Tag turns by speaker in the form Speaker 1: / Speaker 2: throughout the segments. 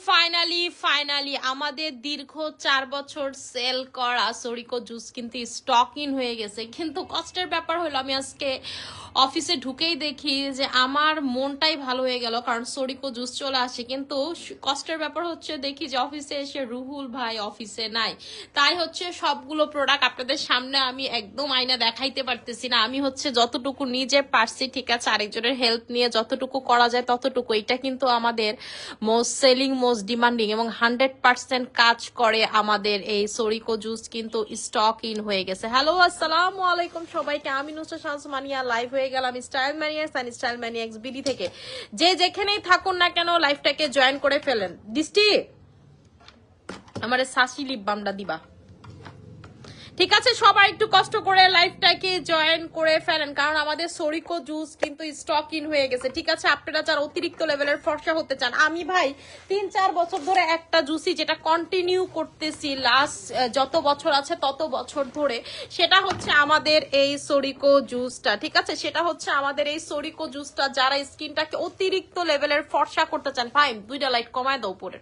Speaker 1: Finally আমাদের দীর্ঘ 4 বছর সেল করা সরিকো জুস কিন্তু স্টক ইন হয়ে গেছে। কিন্তু কষ্টের ব্যাপার হলো আমি আজকে অফিসে ঢুকেই দেখি যে আমার মনটাই ভালো হয়ে গেল, কারণ সরিকো জুস চলে আসে। কিন্তু কষ্টের ব্যাপার হচ্ছে দেখি যে অফিসে এসে রুহুল ভাই অফিসে নাই। তাই হচ্ছে সবগুলো প্রোডাক্ট আপনাদের সামনে আমি একদম আয়না দেখাইতে পারতেছি না। আমি হচ্ছে যতটুকু নিজে পারছি, ঠিক আছে, আরেকজনের হেল্প নিয়ে যতটুকু করা যায় ততটুকু। এটা কিন্তু আমাদের মোস্ট সেলিং, মোস্ট ডিমান্ডিং এবং 100% কাজ করে আমাদের এই সরিকো জুস কিন্তু স্টক ইন হয়ে গেছে। হ্যালো, আসসালামু আলাইকুম সবাইকে। আমি নুসরাত শামসু মানিয়া লাইভ হয়ে গেলাম Style Maniacs and Style Maniacs BD থেকে। যে যেখানেই থাকুন না কেন লাইভটাকে জয়েন করে ফেলেন। দৃষ্টি আমারে সাসি লিপ বামটা দিবা, ঠিক আছে? সবাই একটু কষ্ট করে লাইভটাকে জয়েন করে ফেলেন, কারণ আমাদের সরিকো জুস কিন্তু স্টক ইন হয়ে গেছে, ঠিক আছে? আপনারা যারা অতিরিক্ত লেভেলের ফর্সা হতে চান, আমি ভাই 3-4 বছর ধরে একটা জুসই যেটা কন্টিনিউ করতেছি লাস্ট যত বছর আছে তত বছর ধরে, সেটা হচ্ছে আমাদের এই সরিকো জুসটা, ঠিক আছে? সেটা হচ্ছে আমাদের এই সরিকো জুসটা। যারা স্কিনটাকে অতিরিক্ত লেভেলের ফর্সা করতে চান, ভাই 2টা লাইট কমায় দাও উপরে,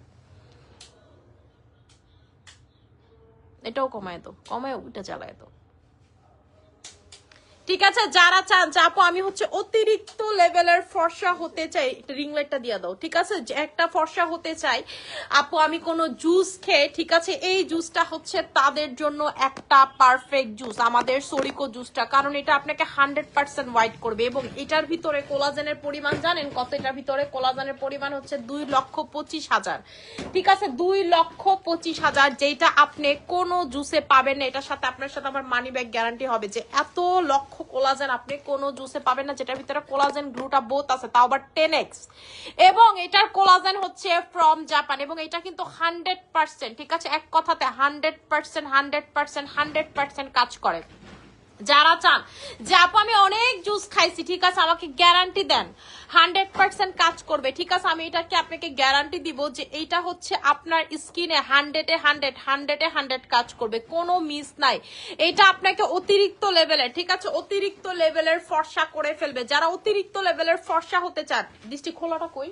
Speaker 1: এটাও কমায় দাও, কমায় ওইটা জ্বালায় দাও, ঠিক আছে? যারা চান যে আপু আমি হচ্ছে অতিরিক্ত লেভেলের ফর্সা হতে চাই, রিং লাইটটা দিয়ে দাও, ঠিক আছে? যে একটা ফর্সা হতে চাই আপু আমি কোনো জুস খেয়ে, ঠিক আছে? এই জুসটা হচ্ছে তাদের জন্য একটা পারফেক্ট জুস, আমাদের সরিকো জুসটা, কারণ এটা আপনাকে 100% হোয়াইট করবে। এবং এটার ভিতরে কোলাজেনের পরিমাণ জানেন কত? এটার ভিতরে কোলাজেনের পরিমাণ হচ্ছে 2,25,000, ঠিক আছে? 2,25,000, যেটা আপনি কোনো জুসে পাবেন না। এটার সাথে আপনার সাথে আমার মানি ব্যাগ গ্যারান্টি হবে যে এত লক্ষ কোলাজেন আপনি কোনো জুসে পাবেন না, যেটার ভিতরে কোলাজেন গ্লুটা বোথ আছে, তাও আবার 10x। এবং এটার কোলাজেন হচ্ছে ফ্রম জাপান, এবং এটা কিন্তু 100%, ঠিক আছে? এক কথাতে 100% কাজ করে। যারা চান যে আপু আমি অনেক জুস খাইছি, ঠিক আছে, আমাকে গ্যারান্টি দেন 100% কাজ করবে, ঠিক আছে? আমি এটাকে আপনাকে গ্যারান্টি দিব যে এইটা হচ্ছে আপনার স্কিনে 100 কাজ করবে, কোনো মিস নাই। এটা আপনাকে অতিরিক্ত লেভেলের, ঠিক আছে, অতিরিক্ত লেভেলের ফর্সা করে ফেলবে। যারা অতিরিক্ত লেভেলের ফর্সা হতে চান, দৃষ্টি খোলাটা কই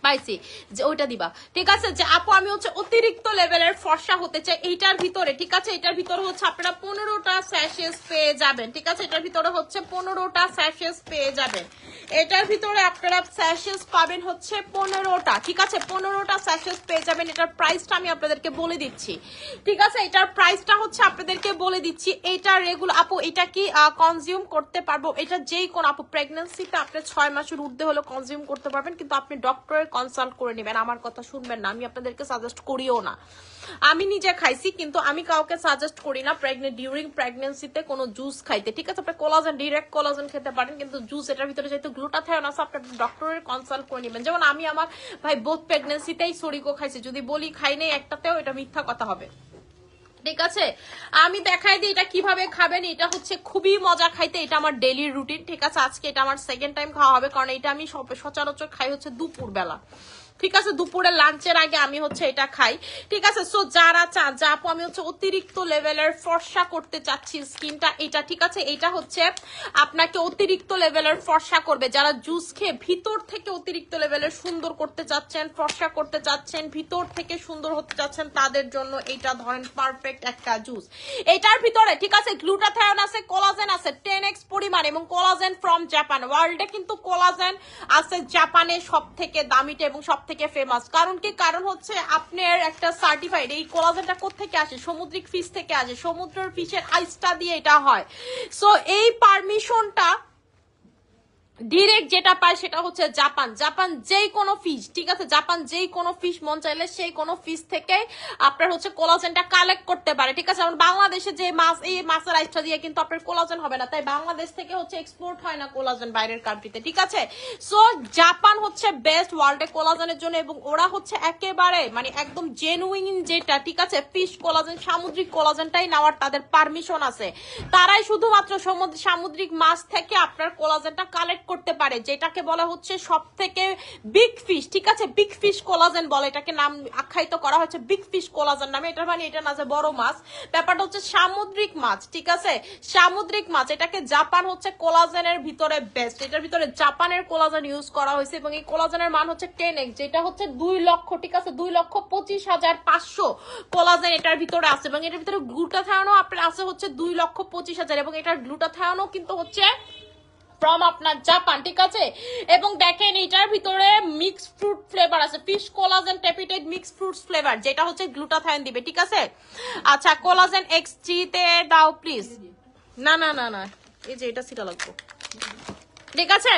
Speaker 1: পাইছি, যে ওইটা দিবা, ঠিক আছে? যে আপু আমি হচ্ছে অতিরিক্ত লেভেলের ফর্সা হতে চাই, এইটার ভিতরে, ঠিক আছে, এটার ভিতরে হচ্ছে আপনারা 15টা স্যাশেস পেয়ে যাবেন, ঠিক আছে? এটার ভিতরে হচ্ছে 15টা স্যাশেস পেয়ে যাবেন। এটার ভিতরে আপনারা স্যাশেস পাবেন হচ্ছে 15টা, ঠিক আছে? 15টা স্যাশেস পেয়ে যাবেন। এটার প্রাইসটা আমি আপনাদেরকে বলে দিচ্ছি, ঠিক আছে? এটার প্রাইসটা হচ্ছে আপনাদেরকে বলে দিচ্ছি। এটা রেগুলার আপু এটা কি কনজিউম করতে পারবো? এটা যেই কোন আপু প্রেগন্যান্সিতে আপনি 6 মাসের ঊর্ধ্বে হলে কনজিউম করতে পারবেন, কিন্তু আপনি ডক্টরের কনসাল্ট করে নেবেন, আমার কথা শুনবেন না। আমি আপনাদেরকে সাজেস্ট করিও না, আমি নিজে খাইছি, কিন্তু আমি কাউকে সাজেস্ট করি না ডিউরিং প্রেগন্যান্সিতে কোনো জুস খাইতে, ঠিক আছে? আপনি কোলাজেন, ডিরেক্ট কোলাজেন খেতে পারেন, কিন্তু জুস এটার ভিতরে যেহেতু গ্লুটাথায়ন আছে, আপনি ডক্টরের কনসাল্ট করে নেবেন। যেমন আমি আমার ভাই বোথ প্রেগন্যান্সিতেই সরিকো খাইছি, যদি বলি খাই নাই একটাতেও, এটা মিথ্যা কথা হবে, ঠিক আছে? আমি দেখাই দিই এটা কিভাবে খাবেন। এটা হচ্ছে খুবই মজা খাইতে, এটা আমার ডেইলি রুটিন, ঠিক আছে? আজকে এটা আমার সেকেন্ড টাইম খাওয়া হবে, কারণ এটা আমি সচরাচর খাই হচ্ছে দুপুর বেলা, ঠিক আছে? দুপুরে লাঞ্চের আগে আমি হচ্ছে এটা খাই, ঠিক আছে? সো যারা চান যে আপু আমি হচ্ছে অতিরিক্ত লেভেলের ফর্সা করতে চাচ্ছি স্কিনটা, এটা, ঠিক আছে, এটা হচ্ছে আপনাকে অতিরিক্ত লেভেলের ফর্সা করবে। যারা জুস খেয়ে ভিতর থেকে অতিরিক্ত লেভেলের সুন্দর করতে চাচ্ছেন, ফর্সা করতে চাচ্ছেন, ভিতর থেকে সুন্দর হতে চাচ্ছেন, তাদের জন্য এটা ধরেন পারফেক্ট একটা জুস। এটার ভিতরে, ঠিক আছে, গ্লুটাথায়ন আছে, কোলাজেন আছে 10x পরিমাণ, এবং কোলাজেন ফ্রম জাপান। ওয়ার্ল্ডে কিন্তু কোলাজেন আছে জাপানে সব থেকে দামিটা এবং সব থেকে ফেমাস। কারণ কি? কারণ হচ্ছে আপনার একটা সার্টিফাইড। এই কোলাজেনটা কোত্থেকে আসে? সামুদ্রিক ফিশ থেকে আসে, সমুদ্রের ফিশের আইসটা দিয়ে এটা হয়। সো এই পারমিশনটা ডিরেক্ট যেটা পায় সেটা হচ্ছে জাপান। জাপান যেই কোনো ফিশ, ঠিক আছে, জাপান যেই কোনো ফিশ মন চাইলে সেই কোনো ফিশ থেকে আপনার হচ্ছে কোলাজেনটা কালেক্ট করতে পারে, ঠিক আছে? যেমন বাংলাদেশে যে মাছ, এই মাছের আইসটা দিয়ে কিন্তু আপনার কোলাজেন হবে না, তাই বাংলাদেশ থেকে হচ্ছে এক্সপোর্ট হয় না কোলাজেন বাইরের কান্ট্রিতে, ঠিক আছে? সো জাপান হচ্ছে বেস্ট ওয়ার্ল্ডে কোলাজেনের জন্য, এবং ওরা হচ্ছে একেবারে মানে একদম জেনুইন যেটা, ঠিক আছে, ফিশ কোলাজেন, সামুদ্রিক কোলাজেনটাই নেওয়ার তাদের পারমিশন আছে। তারাই শুধুমাত্র সামুদ্রিক মাছ থেকে আপনার কোলাজেনটা কালেক্ট করতে পারে, যেটাকে বলা হচ্ছে সব থেকে বিগ ফিশ, ঠিক আছে, বিগ ফিশ কোলাজেন বলে এটাকে, নাম আখ্যায়িত করা হচ্ছে বিগ ফিশ কোলাজেন নামে। এটা মানে এটা না যে বড় মাছ, ব্যাপারটা হচ্ছে সামুদ্রিক মাছ, ঠিক আছে, সামুদ্রিক মাছ। এটাকে জাপান হচ্ছে কোলাজেনের ভিতরে বেস্ট, এটার ভিতরে জাপানের কোলাজেন ইউজ করা হয়েছে এবং এই কোলাজেনের মান হচ্ছে 10x, যেটা হচ্ছে 2 লক্ষ, ঠিক আছে, 2,25,500 কোলাজেন এটার ভিতরে আছে এবং এটার ভিতরে গ্লুটাথায়নও আপনার আছে হচ্ছে 2,25,000 এবং এটার গ্লুটাথায়নও কিন্তু হচ্ছে ফ্রম আপনার জাপান, ঠিক আছে। এবং দেখেন এটার ভিতরে মিক্স ফ্রুট ফ্লেভার আছে, ফিশ কোলাজেন টেপিটেড মিক্স ফ্রুটস ফ্লেভার, যেটা হচ্ছে গ্লুটাথায়ন দিবে, ঠিক আছে। আচ্ছা কোলাজেন XG তে দাও প্লিজ। না না না না, এই যে এটা সেটা লাগবে, ঠিক আছে।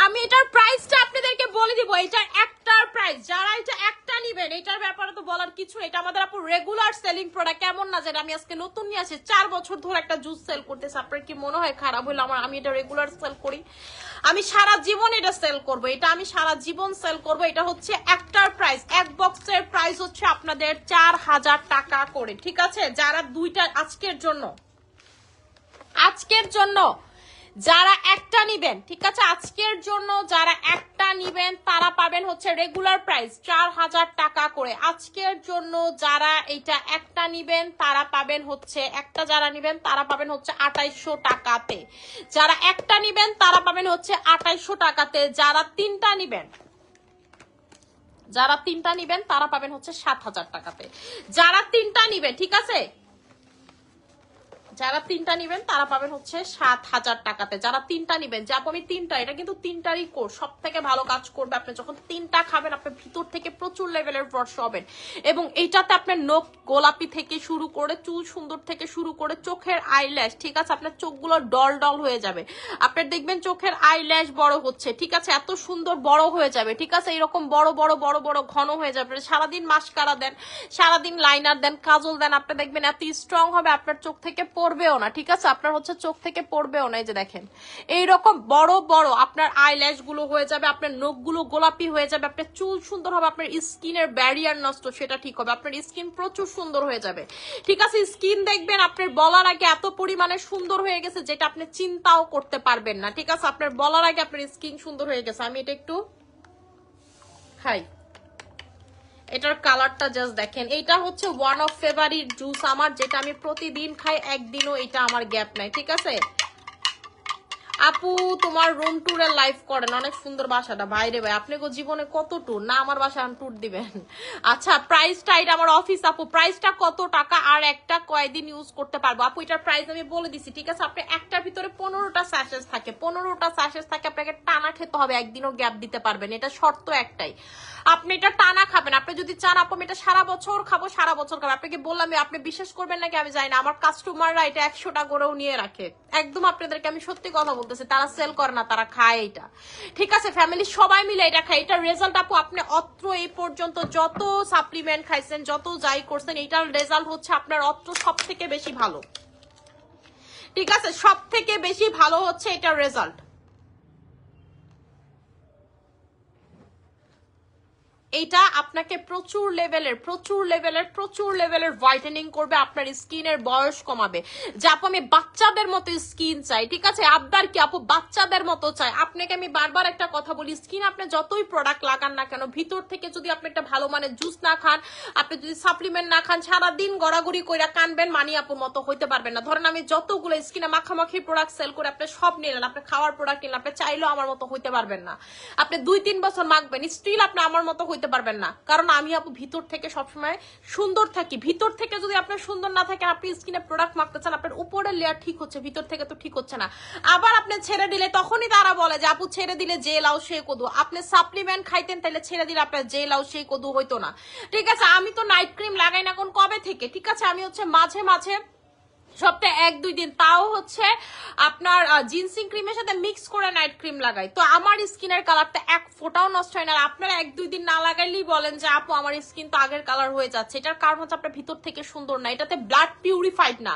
Speaker 1: আমি এটার প্রাইসটা আপনাদেরকে বলে দিব, এটার একটার প্রাইস, যারা এটা একটা নিবেন এটার ব্যাপারে তো বলার কিছু নেই, এটা আমাদের আপু রেগুলার সেলিং প্রোডাক্ট, কেমন না যেটা আমি আজকে নতুন নিয়ে আসি, 4 বছর ধরে একটা জুস সেল করতেছে, আপনার কি মনে হয় খারাপ হইলো আমি এটা রেগুলার সেল করি, আমি সারা জীবন এটা সেল করব, এটা আমি সারা জীবন সেল করব। এটা হচ্ছে একটার প্রাইস, এক বক্সের প্রাইস হচ্ছে আপনাদের 4000 টাকা করে, ঠিক আছে। যারা দুইটা আজকের জন্য যারা একটা নিবেন, ঠিক আছে, আজকের জন্য যারা একটা নিবেন তারা পাবেন হচ্ছে রেগুলার প্রাইস 4000 টাকা করে। আজকের জন্য যারা এটা একটা নিবেন তারা পাবেন হচ্ছে, একটা যারা নিবেন তারা পাবেন হচ্ছে 2800 টাকাতে, যারা একটা নিবেন তারা পাবেন হচ্ছে 2800 টাকাতে, যারা তিনটা নিবেন তারা পাবেন হচ্ছে 7000 টাকাতে, যারা তিনটা নিবেন, ঠিক আছে, যারা তিনটা নিবেন তারা পাবেন হচ্ছে 7000 টাকাতে, যারা তিনটা নিবেন। যাবো আমি তিনটা, এটা কিন্তু তিনটারই কোর্স, সব থেকে ভালো কাজ করবে। আপনি যখন তিনটা খাবেন আপনার ভিতর থেকে প্রচুর লেভেলের ফর্সা হবেন এবং এইটাতে আপনার নখ গোলাপি থেকে শুরু করে চুল সুন্দর থেকে শুরু করে চোখের আইল্যাশ, ঠিক আছে, আপনার চোখগুলো ডল ডল হয়ে যাবে, আপনার দেখবেন চোখের আইল্যাশ বড় হচ্ছে, ঠিক আছে, এত সুন্দর বড় হয়ে যাবে, ঠিক আছে, এরকম বড় বড় বড় বড় ঘন হয়ে যাবে। সারাদিন মাস্কারা দেন, সারাদিন লাইনার দেন, কাজল দেন, আপনি দেখবেন এত স্ট্রং হবে আপনার চোখ থেকে পড়বেও না, ঠিক আছে, আপনার হচ্ছে চোখ থেকে পড়বেও না। এই যে দেখেন এইরকম বড় বড় আপনার আইল্যাশ গুলো হয়ে যাবে, আপনার নখগুলো গোলাপি হয়ে যাবে, আপনার চুল সুন্দর হবে, আপনার স্কিনের ব্যারিয়ার নষ্ট সেটা ঠিক হবে, আপনার স্কিন প্রচুর সুন্দর হয়ে যাবে, ঠিক আছে। স্কিন দেখবেন আপনার বলার আগে এত পরিমাণে সুন্দর হয়ে গেছে যেটা আপনি চিন্তাও করতে পারবেন না, ঠিক আছে, আপনার বলার আগে আপনার স্কিন সুন্দর হয়ে গেছে। আমি এটা একটু খাই, এটার কালারটা জাস্ট দেখেন, এটা হচ্ছে ওয়ান অফ ফেভারিট জুস আমার, যেটা আমি প্রতিদিন খাই, একদিনও এটা আমার গ্যাপ নাই, ঠিক আছে। আপু তোমার রুম ট্যুরের লাইভ করেন, অনেক সুন্দর বাসাটা, ভাইরে ভাই আপনি জীবনে কত ট্যুর না, আমার বাসা ট্যুর দিবেন। আচ্ছা প্রাইসটা, এটা আমার অফিস আপু, প্রাইসটা কত টাকা আর একটা কয়দিন ইউজ করতে পারবো আপু? এটার প্রাইস আমি বলে দিছি, ঠিক আছে। আপনি একটার ভিতরে 15টা স্যাশেস থাকে, 15টা স্যাশেস থাকে, আপনাকে টানা খেতে হবে, একদিনও গ্যাপ দিতে পারবেন, এটা শর্ত একটাই, আপনি এটা টানা খাবেন। আপনি যদি চান আপু এটা সারা বছর খাবো, সারা বছর খাবো, আপনাকে বললাম আপনি বিশ্বাস করবেন নাকি আমি জানি না, আমার কাস্টমাররা এটা 100টা করেও নিয়ে রাখে, একদম আপনাদেরকে আমি সত্যি কথা বলতেছি, তারা সেল করে না, তারা খায় এটা, ঠিক আছে, ফ্যামিলি সবাই মিলে এটা খায়। এটার রেজাল্ট আপু আপনি অত্র এই পর্যন্ত যত সাপ্লিমেন্ট খাইছেন, যত যাই করছেন, এটার রেজাল্ট হচ্ছে আপনার অত্র সব থেকে বেশি ভালো, ঠিক আছে, সব থেকে বেশি ভালো হচ্ছে এটার রেজাল্ট। এটা আপনাকে প্রচুর লেভেলের হোয়াইটেনিং করবে, আপনার স্কিনের বয়স কমাবে। যে আপু আমি বাচ্চাদের মতো স্কিন চাই, ঠিক আছে, আবদার কি আপু বাচ্চাদের মতো চাই। আপনাকে আমি বারবার একটা কথা বলি, স্কিন আপনি যতই প্রোডাক্ট লাগান না কেন, ভিতর থেকে যদি আপনি একটা ভালো মানের জুস না খান, আপনি যদি সাপ্লিমেন্ট না খান, সারাদিন গড়াগড়ি কইরা কানবেন, মানি আপুর মতো হইতে পারবেন না। ধরেন আমি যতগুলো স্কিনে মাখামাখি প্রোডাক্ট সেল করে আপনি সব নিলেন, আপনি খাওয়ার প্রোডাক্ট নিলেন, আপনি চাইলেও আমার মতো হইতে পারবেন না। আপনি 2-3 বছর মাখবেন, স্টিল আপনি আমার মতো হইতে পারবেন না, কারণ আমি আপু ভিতর থেকে সবসময় সুন্দর থাকি। ভিতর থেকে যদি আপনার সুন্দর না থাকে, আপনি স্কিনে প্রোডাক্ট মাখতে চান, আপনার উপরের লেয়ার ঠিক হচ্ছে, ভিতর থেকে তো ঠিক হচ্ছে না। আবার আপনি ছেড়ে দিলে তখনই তারা বলে যে আপু ছেড়ে দিলে যে লাও সে কদু। আপনি সাপ্লিমেন্ট খাইতেন, তাহলে ছেড়ে দিলে আপনার যে লাও সেই কদু হইতো না, ঠিক আছে। আমি তো নাইট ক্রিম লাগাই না কোন কবে থেকে, ঠিক আছে, আমি হচ্ছে মাঝে মাঝে সপ্তাহে 1-2 দিন, তাও হচ্ছে আপনার জিনসিং ক্রিমের সাথে মিক্স করে নাইট ক্রিম লাগাই, তো আমার স্কিনের কালারটা এক ফোটাও নষ্ট হয় না। আপনারা 1-2 দিন না লাগাইলেই বলেন যে আপু আমার স্কিন তো আগের কালার হয়ে যাচ্ছে, এটার কারণ হচ্ছে আপনার ভিতর থেকে সুন্দর না, এটাতে ব্লাড পিউরিফাইড না।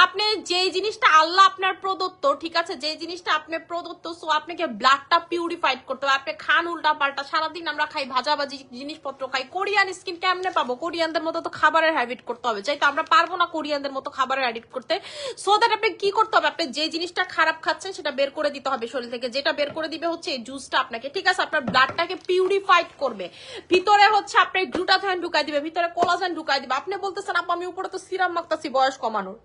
Speaker 1: আপনি যে জিনিসটা আল্লাহ আপনার প্রদত্ত, ঠিক আছে, যে জিনিসটা আপনি প্রদত্ত, সো আপনাকে ব্লাডটা পিউরিফাইড করতে হবে। আপনি খান উল্টা পাল্টা, সারাদিন আমরা খাই ভাজাভাজি জিনিসপত্র খাই, কোরিয়ান স্কিন কেমনে পাবো? কোরিয়ানদের মতো তো খাবারের হ্যাবিট করতে হবে, চাই তো আমরা পারবো না কোরিয়ানদের মতো খাবারের হ্যাবিট করতে। করতে। সো দ্যাট আপনি কি করতে হবে, আপনি যে জিনিসটা খারাপ খাচ্ছেন সেটা বের করে দিতে হবে শরীর থেকে। যেটা বের করে দিবে হচ্ছে এই জুসটা আপনাকে, ঠিক আছে? আপনার ব্লাডটাকে পিউরিফাইড করবে, ভিতরে হচ্ছে আপনার গ্লুটাথায়ন ঢুকাই দিবে, ভিতরে কোলাজেন ঢুকাই দিবে। আপনি বলতেছেন আপু আমি উপরে তো সিরাম মাখতাছি বয়স কমানোর,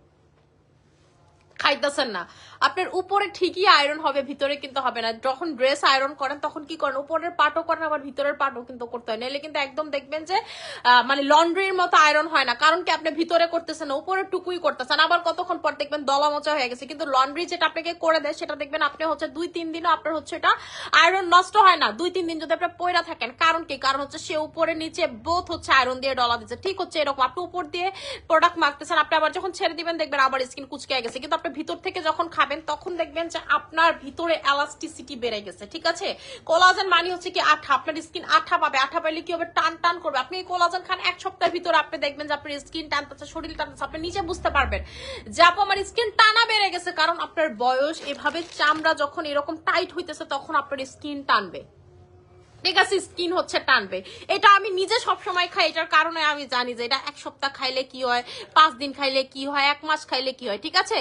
Speaker 1: খাইতেছেন না। আপনার উপরে ঠিকই আয়রন হবে, ভিতরে কিন্তু হবে না। যখন ড্রেস আয়রন করেন তখন কি করেন, উপরের পাটও করেন আবার ভিতরের পাটও কিন্তু করতে হয়, নাহলে কিন্তু একদম দেখবেন যে মানে লন্ড্রির মতো আয়রন হয় না। কারণ কি আপনি ভিতরে করতেছেন না, উপরের টুকুই করতেছেন, আবার কতক্ষণ পর দেখবেন দলা মোচা হয়ে গেছে। কিন্তু লন্ড্রি যেটা আপনাকে করে দেয় সেটা দেখবেন আপনি হচ্ছে 2-3 দিনও আপনার হচ্ছে এটা আয়রন নষ্ট হয় না। 2-3 দিন যদি আপনি পয়রা থাকেন, কারণ কি, কারণ হচ্ছে সে উপরে নিচে বোথ হচ্ছে আয়রন দিয়ে ডলা দিচ্ছে। ঠিক হচ্ছে এরকম, আপনি উপর দিয়ে প্রোডাক্ট মাখতেছেন, আপনি আবার যখন ছেড়ে দিবেন দেখবেন আবার স্কিন কুচকে গেছে। কিন্তু আপনি ভিতর থেকে যখন খাবেন তখন দেখবেন যে আপনার ভিতরে এলাস্টিসিটি বেড়ে গেছে, ঠিক আছে? কোলাজেন মানে হচ্ছে কি আঠা, আপনার স্কিন আঠা পাবে, আঠা পাইলে কি হবে, টান টান করবে। আপনি এই কোলাজেন খান 1 সপ্তাহের ভিতরে আপনি দেখবেন যে আপনার স্কিন টানতেছে, শরীর টানতেছে, আপনি নিজে বুঝতে পারবেন যে আপু আমার স্কিন টানা বেড়ে গেছে। কারণ আপনার বয়স, এভাবে চামড়া যখন এরকম টাইট হইতেছে তখন আপনার স্কিন টানবে, ঠিক আছে? স্কিন হচ্ছে টানবে। এটা আমি নিজে সব সময় খাই, এটার কারণে আমি জানি যে এটা 1 সপ্তাহ খাইলে কি হয়, 5 দিন খাইলে কি হয়, 1 মাস খাইলে কি হয়, ঠিক আছে?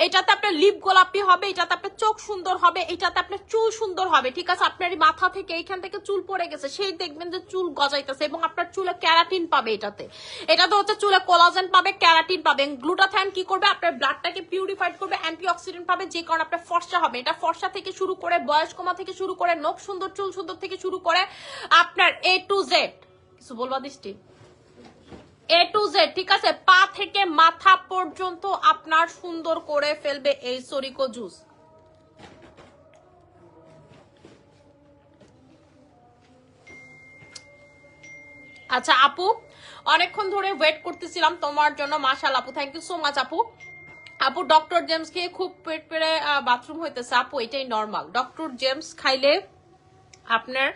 Speaker 1: এটাতে আপনার লিপ গোলাপি হবে, এটাতে আপনার চোখ সুন্দর হবে, এটাতে আপনার চুল সুন্দর হবে, ঠিক আছে? আপনার মাথা থেকে এইখান থেকে চুল পড়ে গেছে, সেই দেখবেন যে চুল গজাইতেছে, এবং আপনার চুলে ক্যারাটিন পাবে। এটাতে হচ্ছে চুলে কোলাজেন পাবে, ক্যারাটিন পাবে। গ্লুটাথায়ন কি করবে, আপনার ব্লাডটাকে পিউরিফাইড করবে, অ্যান্টিঅক্সিডেন্ট পাবে, যে কারণে আপনার ফর্সা হবে। এটা ফর্সা থেকে শুরু করে, বয়স কমা থেকে শুরু করে, নখ সুন্দর, চুল সুন্দর থেকে শুরু করে আপনার A to Z, কিছু বলবা দৃষ্টি, A to Z, ঠিক আছে? পা থেকে মাথা পর্যন্ত আপনার সুন্দর করে ফেলবে এই সরিকো জুস। আচ্ছা আপু, অনেকক্ষণ ধরে ওয়েট করতেছিলাম তোমার জন্য, মাশাআল্লাহ আপু, থ্যাংক ইউ সো মাচ আপু। আপু ডক্টর জেমস খেয়ে খুব পেট পেরে বাথরুম হইতেছে। আপু এটাই নর্মাল, ডক্টর জেমস খাইলে আপনার,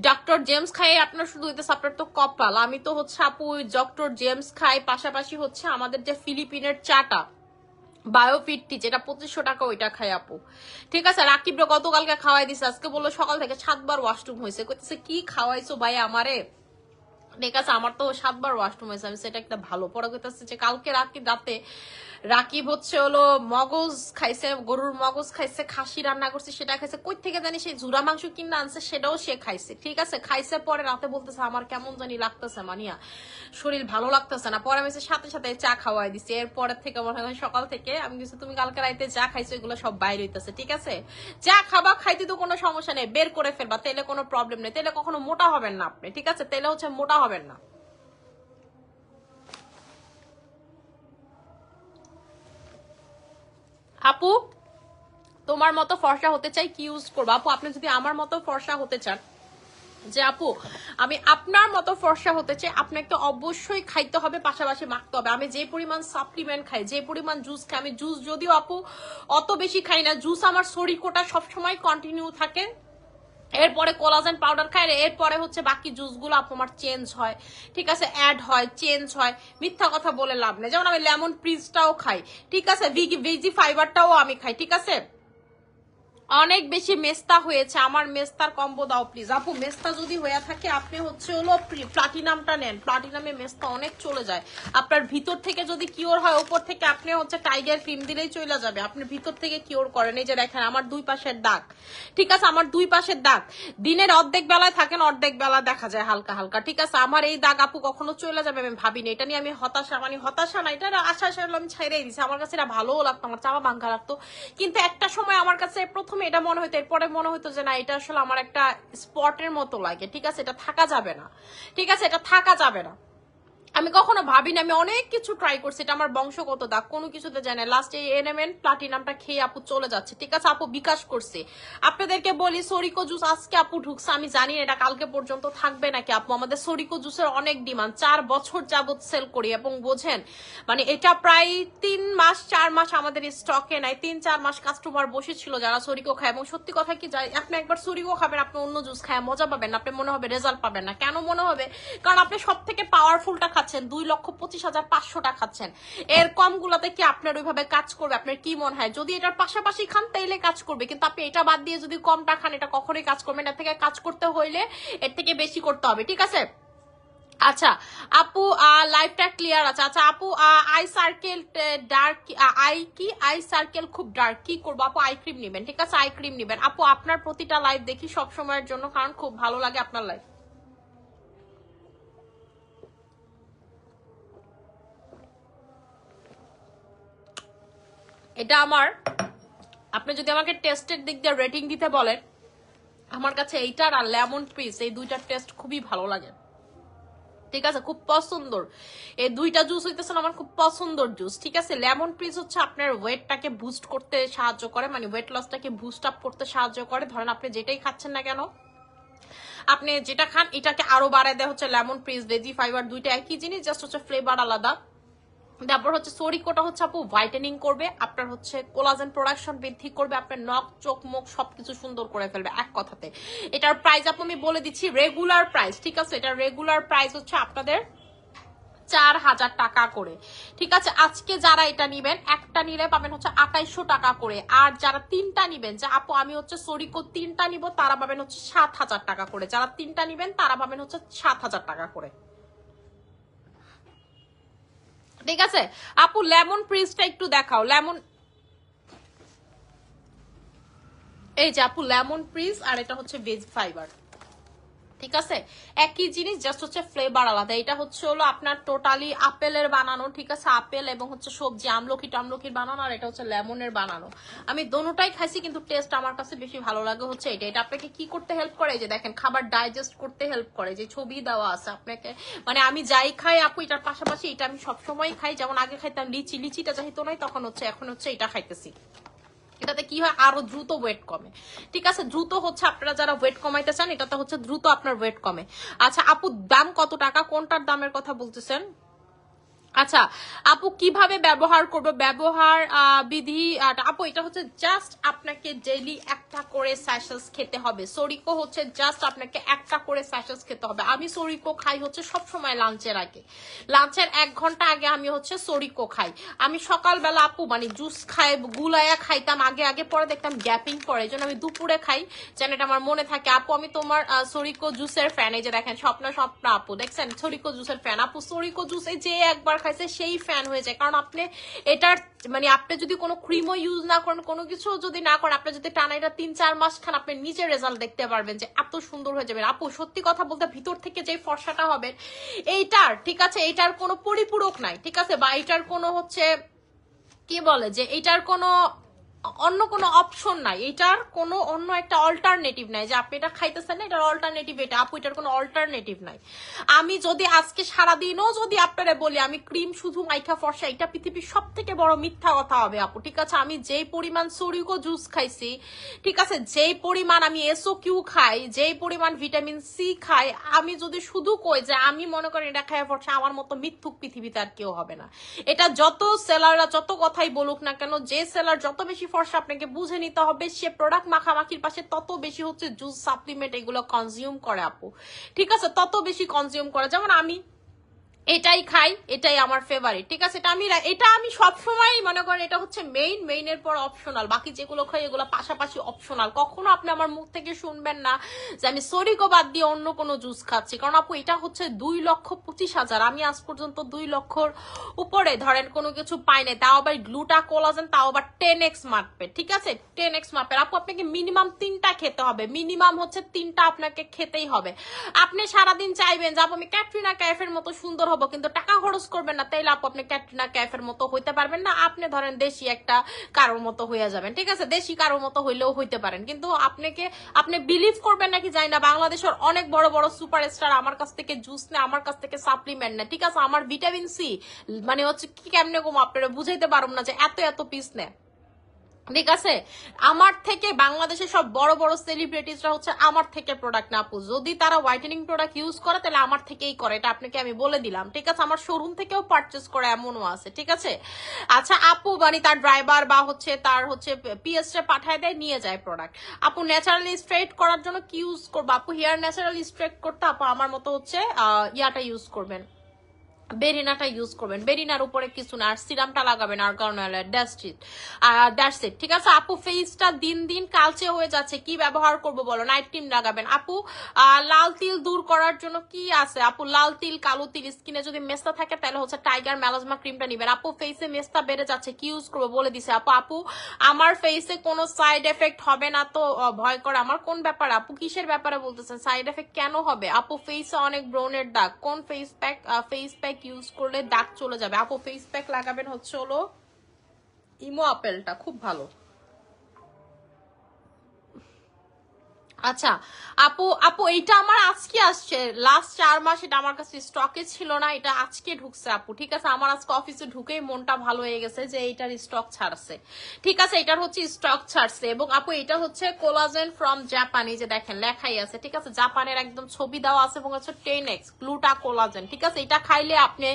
Speaker 1: ডক্টর জেমস খাই আপনার শুধু হইতেছে আপনার তো কপাল। আমি তো হচ্ছে আপু ডক্টর জেমস খাই, পাশাপাশি হচ্ছে আমাদের যে ফিলিপিনের চাটা বায়োফিটটি, যেটা 2500 টাকা, ওইটা খাই আপু, ঠিক আছে? রাকিবরা গতকালকে খাওয়াই দিছে, আজকে বললো সকাল থেকে 7 বার ওয়াশরুম হয়েছে। কইতেছে কি খাওয়াইছো ভাই আমারে, ঠিক আছে? আমার তো 7 বার ওয়াশরুম হয়েছে, আমি সেটা একটা ভালো পড়া কইতেছে যে কালকে রাতে রাকিব হচ্ছে হলো মগজ খাইছে, গরুর মগজ খাইছে, খাসি রান্না করছে সেটা খাইছে, কই থেকে জানি সেই জুরা মাংস কিনে আনছে সেটাও সে খাইছে, ঠিক আছে? খাইছে পরে রাতে বলতেছে আমার কেমন জানি লাগতেছে, মানিয়া শরীর ভালো লাগতেছে না। পরে আমি সাথে সাথে চা খাওয়াই দিছি। এরপরের থেকে মনে হয় সকাল থেকে আমি কিছু, তুমি কালকে রাইতে চা খাইছো, এগুলো সব বাইরে হইতেছে, ঠিক আছে? চা খাবা, খাইতে তো কোনো সমস্যা নেই, বের করে ফেলবা, তেলে কোনো প্রবলেম নেই, তেলে কখনো মোটা হবেন না আপনি, ঠিক আছে? তেলে হচ্ছে মোটা হবেন না। আপু তোমার মতো ফর্সা হতে চাই, কি ইউজ করবো? আপু আপনি যদি আমার মতো ফর্সা হতে চান, যে আপু আমি আপনার মতো ফর্সা হতে চাই, আপনাকে অবশ্যই খাইতে হবে, পাশাপাশি মাখতে হবে। আমি যে পরিমাণ সাপ্লিমেন্ট খাই, যে পরিমাণ জুস খাই, আমি জুস যদিও আপু অত বেশি খাই না, জুস আমার সরিকোটা সবসময় কন্টিনিউ থাকে, এরপরে কোলাজেন পাউডার খাই, এরপরে হচ্ছে বাকি জুসগুলো আপু আমার চেঞ্জ হয়, ঠিক আছে? অ্যাড হয়, চেঞ্জ হয়, মিথ্যা কথা বলে লাভ নেই। যেমন আমি লেমন প্রিজটাও খাই, ঠিক আছে? ভেজি ফাইবারটাও আমি খাই, ঠিক আছে? অনেক বেশি মেস্তা হয়েছে, আমার মেস্তার কম্বো দাও প্লিজ। আপু মেস্তা যদি হয়ে থাকে আপনি হচ্ছে হলো প্লাটিনামটা নেন, প্লাটিনামে মেস্তা অনেক চলে যায়। আপনার ভিতর থেকে যদি কিওর হয়, উপর থেকে আপনি হচ্ছে টাইগার ক্রিম দিলেই চলে যাবে। আপনি ভিতর থেকে কিওর করেন। এই যে দেখেন আমার 2 পাশের দাগ, ঠিক আছে? আমার 2 পাশের দাগ দিনের অর্ধেক বেলায় থাকেন, অর্ধেক বেলা দেখা যায় হালকা হালকা, ঠিক আছে? আমার এই দাগ আপু কখনো চলে যাবে আমি ভাবিনি। এটা নিয়ে আমি হতাশা, মানে হতাশা না, এটা আশা আমি ছাইড়াই দিছি। আমার কাছে এটা ভালোও লাগতো, আমার চাওয়া ভাঙ্গা লাগতো, কিন্তু একটা সময় আমার কাছে প্রথমে এটা মনে হতো, এরপরে মনে হতো যে না, এটা আসলে আমার একটা স্পটের মতো লাগে, ঠিক আছে? এটা থাকা যাবে না, ঠিক আছে? এটা থাকা যাবে না। আমি কখনো ভাবিনি, আমি অনেক কিছু ট্রাই করছি, এটা আমার বংশগত দাগ, কোনো কিছুতে জানি না। লাস্টে এনএমএন প্লাটিনামটা খেয়ে আপু চলে যাচ্ছে, ঠিক আছে? আপু বিকাশ করছে। আপনাদেরকে বলি সরিকো জুস আজকে আপু ঢুকছে, আমি জানি না এটা কালকে পর্যন্ত থাকবে নাকি আপু। আমাদের সরিকো জুসের অনেক ডিমান্ড, 4 বছর যাবত সেল করি, এবং বোঝেন মানে এটা প্রায় 3 মাস 4 মাস আমাদের স্টকে নাই, 3-4 মাস কাস্টমার বসেছিল যারা সরিকো খায়। এবং সত্যি কথা কি, যাই আপনি একবার সরিকো খাবেন, আপনি অন্য জুস খায় মজা পাবেন না, আপনি মনে হবে রেজাল্ট পাবেন না। কেন মনে হবে? কারণ আপনি সব থেকে পাওয়ারফুলটা খাচ্ছেন, 2,25,500 খাচ্ছেন। এর কম গুলাতে কি আপনার ওইভাবে কাজ করবে? আপনার কি মনে হয়? যদি এটার পাশাপাশি খান তাইলে কাজ করবে, কিন্তু আপনি এটা বাদ দিয়ে যদি কমটা খান, এটা কখনোই কাজ করবে না। এর থেকে কাজ করতে হইলে এর থেকে বেশি করতে হবে, ঠিক আছে? আচ্ছা আপু লাইফটা ক্লিয়ার আছে। আচ্ছা আপু I circle dark, I circle খুব ডার্ক, কি করবো আপু? আই ক্রিম নিবেন, ঠিক আছে আই ক্রিম নিবেন আপু। আপনার প্রতিটা লাইভ দেখি সব সময়ের জন্য, কারণ খুব ভালো লাগে আপনার লাইভ। এটা আমার, আপনি যদি আমাকে টেস্টের দিক দিয়ে রেটিং দিতে বলেন, আমার কাছে এইটার আর লেমন পিস এই দুইটার টেস্ট খুবই ভালো লাগে, ঠিক আছে খুব পছন্দর। এই দুইটা জুস হইতেছে আমার খুব পছন্দর জুস, ঠিক আছে। লেমন পিস হচ্ছে আপনার ওয়েটটাকে বুস্ট করতে সাহায্য করে, মানে ওয়েট লসটাকে বুস্ট আপ করতে সাহায্য করে। ধরেন আপনি যেটাই খাচ্ছেন না কেন, আপনি যেটা খান এটাকে আরো বাড়ায় দেয় হচ্ছে লেমন পিস। ভেজি ফাইবার দুইটা একই জিনিস, জাস্ট হচ্ছে ফ্লেভার আলাদা। তারপর হচ্ছে সরিকোটা হচ্ছে আপু হোয়াইটেনিং করবে, আপনার হচ্ছে কোলাজেন প্রোডাকশন বৃদ্ধি করবে, আপনার নখ চোখ মুখ সবকিছু সুন্দর করে ফেলবে এক কথাতে। এটার প্রাইস আপু আমি বলে দিচ্ছি, রেগুলার প্রাইস, ঠিক আছে। এটার রেগুলার প্রাইস হচ্ছে আপনাদের 4000 টাকা করে, ঠিক আছে। আজকে যারা এটা নিবেন, একটা নিলে পাবেন হচ্ছে 2800 টাকা করে, আর যারা তিনটা নিবেন, যে আপু আমি হচ্ছে সরিকো তিনটা নিব, তারা পাবেন হচ্ছে 7000 টাকা করে। যারা তিনটা নিবেন তারা পাবেন হচ্ছে 7000 টাকা করে, ঠিক আছে আপু। লেমন প্রিজটা একটু দেখাও, লেমন, এই যে আপু লেমন প্রিজ, আর এটা হচ্ছে ভেজ ফাইবার, ঠিক আছে একই জিনিস, জাস্ট হচ্ছে ফ্লেভার আলাদা। এটা হচ্ছে হলো আপনার টোটালি আপেলের বানানো, ঠিক আছে, আপেল এবং হচ্ছে সবজি আমলকি টামলকির বানানো, আর এটা হচ্ছে লেমনের বানানো। আমি দোনোটাই খাইছি, কিন্তু টেস্ট আমার কাছে বেশি ভালো লাগে হচ্ছে এটা। এটা আপনাকে কি করতে হেল্প করে, যে দেখেন খাবার ডাইজেস্ট করতে হেল্প করে, যে ছবি দেওয়া আছে আপনাকে, মানে আমি যাই খাই আপু এটার পাশাপাশি এটা আমি সবসময় খাই। যেমন আগে খাইতাম লিচি, লিচিটা চাইতো নয়, তখন হচ্ছে এখন হচ্ছে এটা খাইতেছি। এটাতে কি হয়, আরো দ্রুত ওয়েট কমে, ঠিক আছে। দ্রুত হচ্ছে আপনারা যারা ওয়েট কমাইতে চান, এটাতে হচ্ছে দ্রুত আপনার ওয়েট কমে। আচ্ছা আপু দাম কত টাকা, কোনটার দামের কথা বলতেছেন? আচ্ছা আপু কিভাবে ব্যবহার করবো, ব্যবহার বিধি আপু এটা হচ্ছে জাস্ট আপনাকে ডেইলি একটা করে স্যাশেস খেতে হবে। সরিকো হচ্ছে জাস্ট আপনাকে একটা করে স্যাশেস খেতে হবে। আমি সরিকো খাই হচ্ছে সব সময় লাঞ্চের আগে, লাঞ্চের 1 ঘন্টা আগে আমি হচ্ছে সরিকো খাই। আমি সকালবেলা আপু মানে জুস খাই, গুলায়া খাইতাম আগে আগে, পরে দেখতাম গ্যাপিং পরে, এই জন্য আমি দুপুরে খাই, যেন এটা আমার মনে থাকে। আপু আমি তোমার সরিকো জুসের ফ্যান, এই যে দেখেন স্বপ্ন স্বপ্ন আপু দেখছেন সরিকো জুসের ফ্যান। আপু সরিকো জুস এই যে একবার খাইছে সেই ফ্যান হয়ে যায়, কারণ আপনি এটার মানে আপনি যদি কোনো ক্রিমও ইউজ না করেন, কোনো কিছু যদি না করেন, আপনি যদি টানা এটা 3-4 মাস খান, আপনি নিজের রেজাল্ট দেখতে পারবেন যে এত সুন্দর হয়ে যাবে। আপু সত্যি কথা বলতে ভিতর থেকে যে ফর্সাটা হবে এইটার, ঠিক আছে, এইটার কোনো পরিপূরক নাই, ঠিক আছে, বা এইটার কোনো হচ্ছে কি বলে যে এইটার কোনো অন্য কোনো অপশন নাই, এটার কোনো অন্য একটা অল্টারনেটিভ নাই, যে আপনি এটা খাইতেছেন না এটার অল্টারনেটিভ এটা। আপু এটার কোনো অল্টারনেটিভ নাই। আমি যদি আজকে সারাদিনও যদি আপনারা বলি আমি ক্রিম শুধু মাইখা ফর্সা, এটা পৃথিবীর সব থেকে বড় মিথ্যা কথা হবে আপু, ঠিক আছে। আমি যেই পরিমাণ সরিকো জুস খাইছি, ঠিক আছে, যেই পরিমাণ আমি এসও কিউ খাই, যেই পরিমাণ ভিটামিন সি খাই, আমি যদি শুধু কই যে আমি মনে করি এটা খাই ফর্সা, আমার মতো মিথ্যুক পৃথিবীতে আর কেউ হবে না। এটা যত সেলাররা যত কথাই বলুক না কেন, যে সেলার যত বেশি ফর্সা আপনাকে বুঝে নিতে হবে, সে প্রোডাক্ট মাখামাখির পাশে তত বেশি হচ্ছে জুস সাপ্লিমেন্ট এগুলো কনজিউম করে আপু, ঠিক আছে, তত বেশি কনজিউম করে। যেমন আমি এটাই খাই, এটাই আমার ফেভারিট, ঠিক আছে। এটা আমি সবসময় মনে করেন এটা হচ্ছে মেইনের পর অপশনাল, বাকি যেগুলো খাই এগুলো পাশাপাশি অপশনাল। কখনো আপনি আমার মুখ থেকে শুনবেন না যে আমি সরিকো বাদ দিয়ে অন্য কোনো জুস খাচ্ছি, কারণ আপু এটা হচ্ছে 2,25,000, আমি আজ পর্যন্ত 2 লক্ষর উপরে ধরেন কোনো কিছু পাই নাই, তাও আবার গ্লুটা কোলাজেন, তাও আবার 10x মাপবে, ঠিক আছে 10x মাপের। আপু আপনাকে মিনিমাম 3টা খেতে হবে, মিনিমাম হচ্ছে 3টা আপনাকে খেতেই হবে। আপনি সারাদিন চাইবেন যে আপু আমি ক্যাটরিনা কাইফের মতো সুন্দর হবো, কিন্তু টাকা খরচ করবেন না, তাইলে আপু আপনি ক্যাটরিনা কাইফের মতো হইতে পারবেন না। আপনি ধরেন দেশি একটা কারোর মতো হয়ে যাবেন, ঠিক আছে, দেশি কারোর মতো হইলেও হইতে পারেন, কিন্তু আপনি বিলিভ করবেন নাকি জানি না, বাংলাদেশের অনেক বড় বড় সুপারস্টার আমার কাছ থেকে জুস নেয়, আমার কাছ থেকে সাপ্লিমেন্ট নেয়, ঠিক আছে। আমার ভিটামিন সি মানে হচ্ছে কি কেমনে কম আপনারা বুঝাইতে পারুম না যে এত এত পিস নেয়, ঠিক আছে। আমার থেকে বাংলাদেশের সব বড় বড় সেলিব্রিটিসরা হচ্ছে আমার থেকে প্রোডাক্ট না আপু, যদি তারা হোয়াইটেনিং প্রোডাক্ট ইউজ করে তাহলে আমার থেকেই করে, এটা আপনাকে আমি বলে দিলাম, ঠিক আছে। আমার শোরুম থেকেও পারচেস করে এমনও আছে, ঠিক আছে। আচ্ছা আপু মানে তার ড্রাইভার বা হচ্ছে তার হচ্ছে পিএস পাঠায় দেয়, নিয়ে যায় প্রোডাক্ট। আপু ন্যাচারালি স্ট্রেট করার জন্য কি ইউজ করবো আপু? হেয়ার ন্যাচারালি স্ট্রেট করতে আপু আমার মতো হচ্ছে ইয়াটা ইউজ করবেন, বেরিনাটা ইউজ করবেন, বেরিনার উপরে কিছু না, আর সিরামটা লাগাবেন আর্গান অয়েলের, দ্যাটস ইট, ঠিক আছে। আপু ফেসটা দিন দিন কালচে হয়ে যাচ্ছে, কি ব্যবহার করব বলো? নাইট ক্রিম লাগাবেন আপু, লাল তিল দূর করার জন্য কি আছে আপু? লাল তিল, কালো তিল। স্কিনে যদি মেস্তা থাকে তাহলে হচ্ছে টাইগার মেলাজমা ক্রিমটা নিবেন। আপু ফেসে মেস্তা বেড়ে যাচ্ছে, কি ইউজ করবো বলে দিছে আপু। আপু আমার ফেসে কোনো সাইড এফেক্ট হবে না তো ভয় করে আমার? কোন ব্যাপারে আপু, কিসের ব্যাপারে বলতেছেন? সাইড এফেক্ট কেন হবে আপু? ফেসে অনেক ব্রনের দাগ, কোন ফেস প্যাক ইউজ করলে দাগ চলে যাবে? আপু ফেস প্যাক লাগাবেন হচ্ছে হলো ইমো আপেলটা, খুব ভালো। আচ্ছা আপু, আপু এইটা আমার আজকে আসছে, লাস্ট 4 মাস এটা আমার কাছে স্টকে ছিল না, এটা আজকে ঢুকছে আপু। ঠিক আছে, আমার আজকে অফিসে ঢুকেই মনটা ভালো হয়ে গেছে যে এইটার স্টক ছাড়ছে। ঠিক আছে, এটার হচ্ছে স্টক ছাড়ছে। এবং আপু এটা হচ্ছে কোলাজেন ফ্রম জাপান, এই যে দেখেন লেখাই আছে। ঠিক আছে, জাপানের একদম ছবি দেওয়া আছে এবং হচ্ছে 10x গ্লুটা কোলাজেন। ঠিক আছে, এটা খাইলে আপনি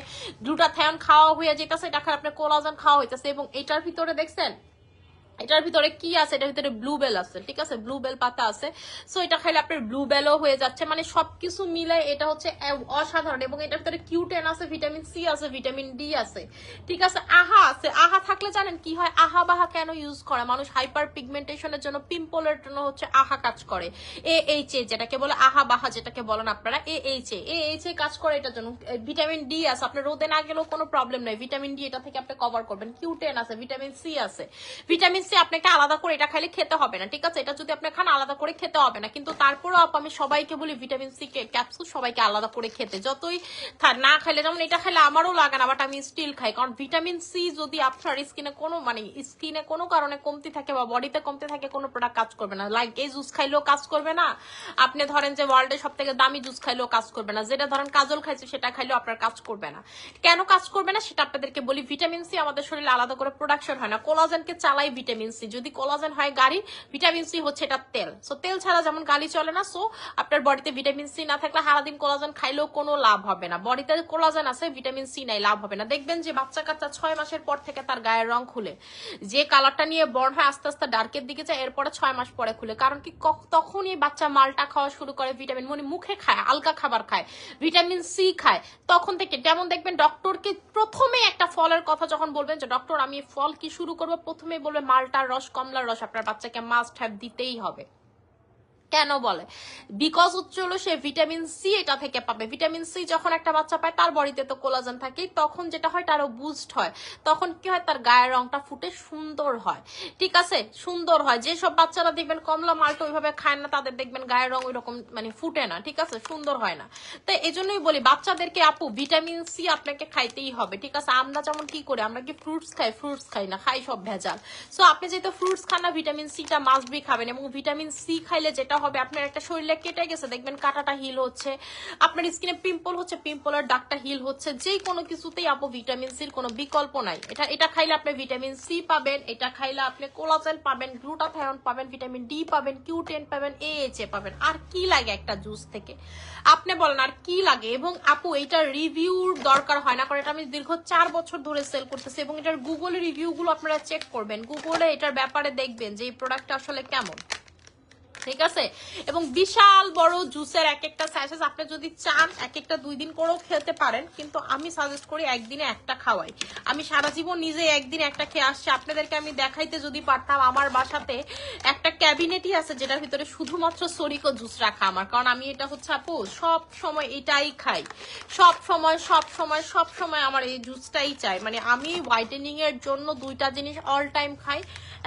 Speaker 1: গ্লুটাথায়ন খাওয়া হয়ে যেতেছে, এটা খাইলে আপনি কোলাজেন খাওয়া হইতেছে। এবং এটার ভিতরে দেখছেন এটার ভিতরে কি আছে, এটার ভিতরে ব্লু বেল আছে। ঠিক আছে, ব্লু বেল পাতা আছে। সো এটা খাইলে আপনার ব্লু বেলও হয়ে যাচ্ছে, মানে সবকিছু মিলে এটা হচ্ছে অসাধারণ। এবং এটার ভিতরে কিউটেন আছে, ভিটামিন সি আছে, ভিটামিন ডি আছে। ঠিক আছে, আহা আছে। আহা থাকলে জানেন কি হয়? আহা বাহা কেন ইউজ করে মানুষ? হাইপার পিগমেন্টেশনের জন্য, পিম্পলের জন্য হচ্ছে আহা কাজ করে। AHA যেটাকে বলে আহা বাহা, যেটাকে বলেন আপনারা AHA কাজ করে এটার জন্য। ভিটামিন ডি আছে, আপনার রোদে না গেলেও কোনো প্রবলেম নাই, ভিটামিন ডি এটা থেকে আপনি কভার করবেন। কিউটেন আছে, ভিটামিন সি আছে। ভিটামিন সি আপনাকে আলাদা করে এটা খাইলে খেতে হবে না। ঠিক আছে, এটা যদি আপনি খান আলাদা করে খেতে হবে না। কিন্তু তারপরেও আমি সবাইকে বলি ভিটামিন সি ক্যাপসুল সবাইকে আলাদা করে খেতে, যতই না খাইলে। যেমন এটা খাইলে আমারও লাগে না, বাট আমি স্টিল খাই, কারণ ভিটামিন সি যদি আপনার স্কিনে কোনো কারণে কমতি থাকে বা বডিতে কমতি থাকে, কোনো প্রোডাক্ট কাজ করবে না। লাইক এই জুস খাইলেও কাজ করবে না, আপনি ধরেন যে ওয়ার্ল্ডের সব থেকে দামি জুস খাইলেও কাজ করবে না, যেটা ধরেন কাজল খাইছে সেটা খাইলেও আপনার কাজ করবে না। কেন কাজ করবে না সেটা আপনাদেরকে বলি। ভিটামিন সি আমাদের শরীরে আলাদা করে প্রোডাকশন হয় না, কোলাজেনকে চালাই ভিটামিন সি। যদি কোলাজেন হয় গাড়ি, ভিটামিন সি হচ্ছে এটা তেল। সো তেল ছাড়া যেমন গাড়ি চলে না, সো আপনার বডিতে ভিটামিন সি না থাকলে সারাদিন কোলাজেন খাইলেও কোনো লাভ হবে না। বডিতে কোলাজেন আছে, ভিটামিন সি নাই, লাভ হবে না। দেখবেন যে বাচ্চা কাচ্চা 6 মাসের পর থেকে তার গায়ের রং খুলে, যে কালারটা নিয়ে বর্ণ হয় আস্তে আস্তে ডার্কের দিকে যায়, এরপরে 6 মাস পরে খুলে। কারণ কি, তখনই বাচ্চা মালটা খাওয়া শুরু করে, ভিটামিন মুখে খায়, হালকা খাবার খায়, ভিটামিন সি খায় তখন থেকে। যেমন দেখবেন ডক্টরকে প্রথমে একটা ফলের কথা যখন বলবেন যে ডক্টর আমি ফল কি শুরু করবো, প্রথমে বলবে মালটার রস, কমলার রস আপনার বাচ্চাকে মাস্ট হ্যাভ দিতেই হবে। কেন বলে? বিকজ হচ্ছে হলো সে ভিটামিন সি এটা থেকে পাবে। ভিটামিন সি যখন একটা বাচ্চা পায়, তার বডিতে তো কোলাজেন থাকে, তখন যেটা হয় তারও বুস্ট হয়, তখন কি হয় তার গায়ের রংটা ফুটে সুন্দর হয়। ঠিক আছে, সুন্দর হয়। যেসব বাচ্চারা দেখবেন কমলা মালটা ওইভাবে খায় না, তাদের দেখবেন গায়ের রং ওই রকম ফুটে না, ঠিক আছে, সুন্দর হয় না। তো এই জন্যই বলি বাচ্চাদেরকে আপু ভিটামিন সি আপনাকে খাইতেই হবে। ঠিক আছে, আমরা যেমন কি করি, আমরা কি ফ্রুটস খাই না, খাই সব ভেজাল। সো আপনি যেহেতু ফ্রুটস খান না, ভিটামিন সিটা মাস্ট বি খাবেন। এবং ভিটামিন সি খাইলে যেটা হবে, আপনার একটা শরীরে কেটে গেছে দেখবেন কাটাটা হিল হচ্ছে, আপনার স্কিনে পিম্পল হচ্ছে, পিম্পলের দাগটা হিল হচ্ছে, যেই কোনো কিছুতেই আপু ভিটামিন সির কোনো বিকল্প নাই। এটা খাইলে আপনি ভিটামিন সি পাবেন, এটা খাইলে আপনি কোলাজেন পাবেন, গ্লুটাথায়ন পাবেন, ভিটামিন ডি পাবেন, কিউটেন পাবেন, AHA পাবেন। আর কি লাগে একটা জুস থেকে? আপনি বলেন আর কি লাগে? এবং আপু এইটার রিভিউর দরকার হয় না, কারণ এটা আমি দীর্ঘ 4 বছর ধরে সেল করতেছি। এবং এটার গুগলে রিভিউ গুলো আপনারা চেক করবেন, গুগলে এটার ব্যাপারে দেখবেন যে এই প্রোডাক্টটা আসলে কেমন। ঠিক আছে, এবং বিশাল বড় জুসের এক একটা স্যাশেস, আপনি যদি চান এক একটা 2 দিন করেও খেতে পারেন, কিন্তু আমি সাজেস্ট করি একদিনে একটা খাওয়াই। আমি সারা জীবন নিজে একদিন একটা খেয়ে আসছি। আপনাদেরকে আমি দেখাইতে যদি পারতাম, আমার বাসাতে একটা ক্যাবিনেটই আছে যেটার ভিতরে শুধুমাত্র সরিকো জুস রাখা আমার, কারণ আমি এটা হচ্ছে আপু সব সময় এটাই খাই, সব সময় আমার এই জুসটাই চাই। মানে আমি হোয়াইটেনিং এর জন্য 2টা জিনিস অল টাইম খাই,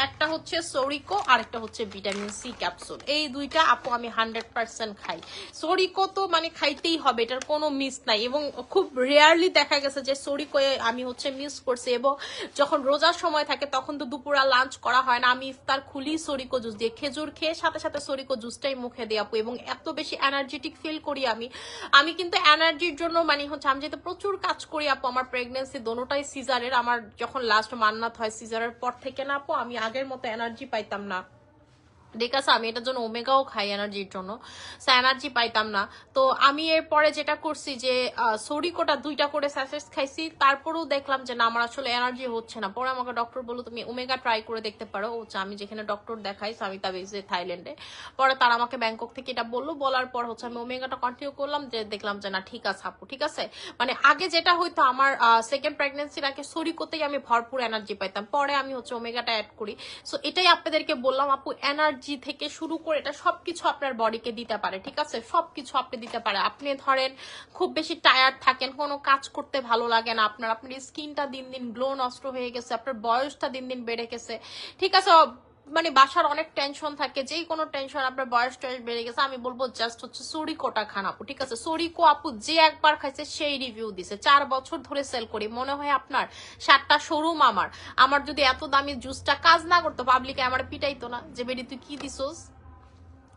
Speaker 1: একটা হচ্ছে সরিকো আর একটা হচ্ছে ভিটামিন সি ক্যাপসুল। এই 2টা আপু আমি 100% খাই। সরিকো তো খাইতেই হবে, এটার কোনো মিস নাই। এবং খুব রেয়ারলি দেখা গেছে যে সরিকো আমি হচ্ছে মিস করছি। এবং যখন রোজার সময় থাকে তখন তো দুপুরা লাঞ্চ করা হয় না, আমি ইফতার খুলি সরিকো জুস দিয়ে, খেজুর খেয়ে সাথে সাথে সরিকো জুসটাই মুখে দিয়ে আপু। এবং এত বেশি এনার্জেটিক ফিল করি আমি কিন্তু এনার্জির জন্য হচ্ছে আমি যেহেতু প্রচুর কাজ করি আপু, আমার প্রেগনেন্সি দোনোটাই সিজারের, আমার যখন লাস্ট মান্নাত হয় সিজারের পর থেকে না আপু, আমি আগের মতো এনার্জি পাইতাম না। ঠিক আছে, আমি এটার জন্য ওমেগাও খাই এনার্জির জন্য, এনার্জি পাইতাম না। তো আমি এরপরে যেটা করছি যে সরিকোটা 2টা করে স্যাশেট খাইছি, তারপরেও দেখলাম যে না আমার আসলে এনার্জি হচ্ছে না। পরে আমাকে ডক্টর বললো তুমি ওমেগা ট্রাই করে দেখতে পারো। আমি যেখানে ডক্টর দেখাই আমি তাবিজে থাইল্যান্ডে, পরে তারা আমাকে ব্যাংকক থেকে এটা বললো, বলার পর হচ্ছে আমি ওমেগাটা কন্টিনিউ করলাম, যে দেখলাম যে না ঠিক আছে আপু, ঠিক আছে। আগে যেটা হয়তো আমার সেকেন্ড প্রেগনেন্সির আগে সরিকোতেই আমি ভরপুর এনার্জি পাইতাম, পরে আমি হচ্ছে ওমেগাটা অ্যাড করি। সো এটাই আপনাদেরকে বললাম আপু, এনার্জি এনার্জি থেকে শুরু করে এটা সবকিছু আপনার বডিকে দিতে পারে, ঠিক আছে? সবকিছু আপনি দিতে পারে। আপনি ধরেন খুব বেশি টায়ার্ড থাকেন, কোনো কাজ করতে ভালো লাগে না আপনার স্কিনটা দিন দিন গ্লো নষ্ট হয়ে গেছে, আপনার বয়সটা দিন দিন বেড়ে গেছে, ঠিক আছে? মানে বাসার অনেক টেনশন থাকে, যেই কোনো টেনশন, আপনার বয়স টয়স বেড়ে গেছে, আমি বলবো জাস্ট হচ্ছে সরিকোটা খান আপু, ঠিক আছে? সরিকো আপু যে একবার খাইছে সেই রিভিউ দিছে, 4 বছর ধরে সেল করি, মনে হয় আপনার 7টা শোরুম আমার। আমার যদি এত দামি জুসটা কাজ না করতো, পাবলিকে আমার পিটাইতো না যে বেরি তুই কি দিছোস।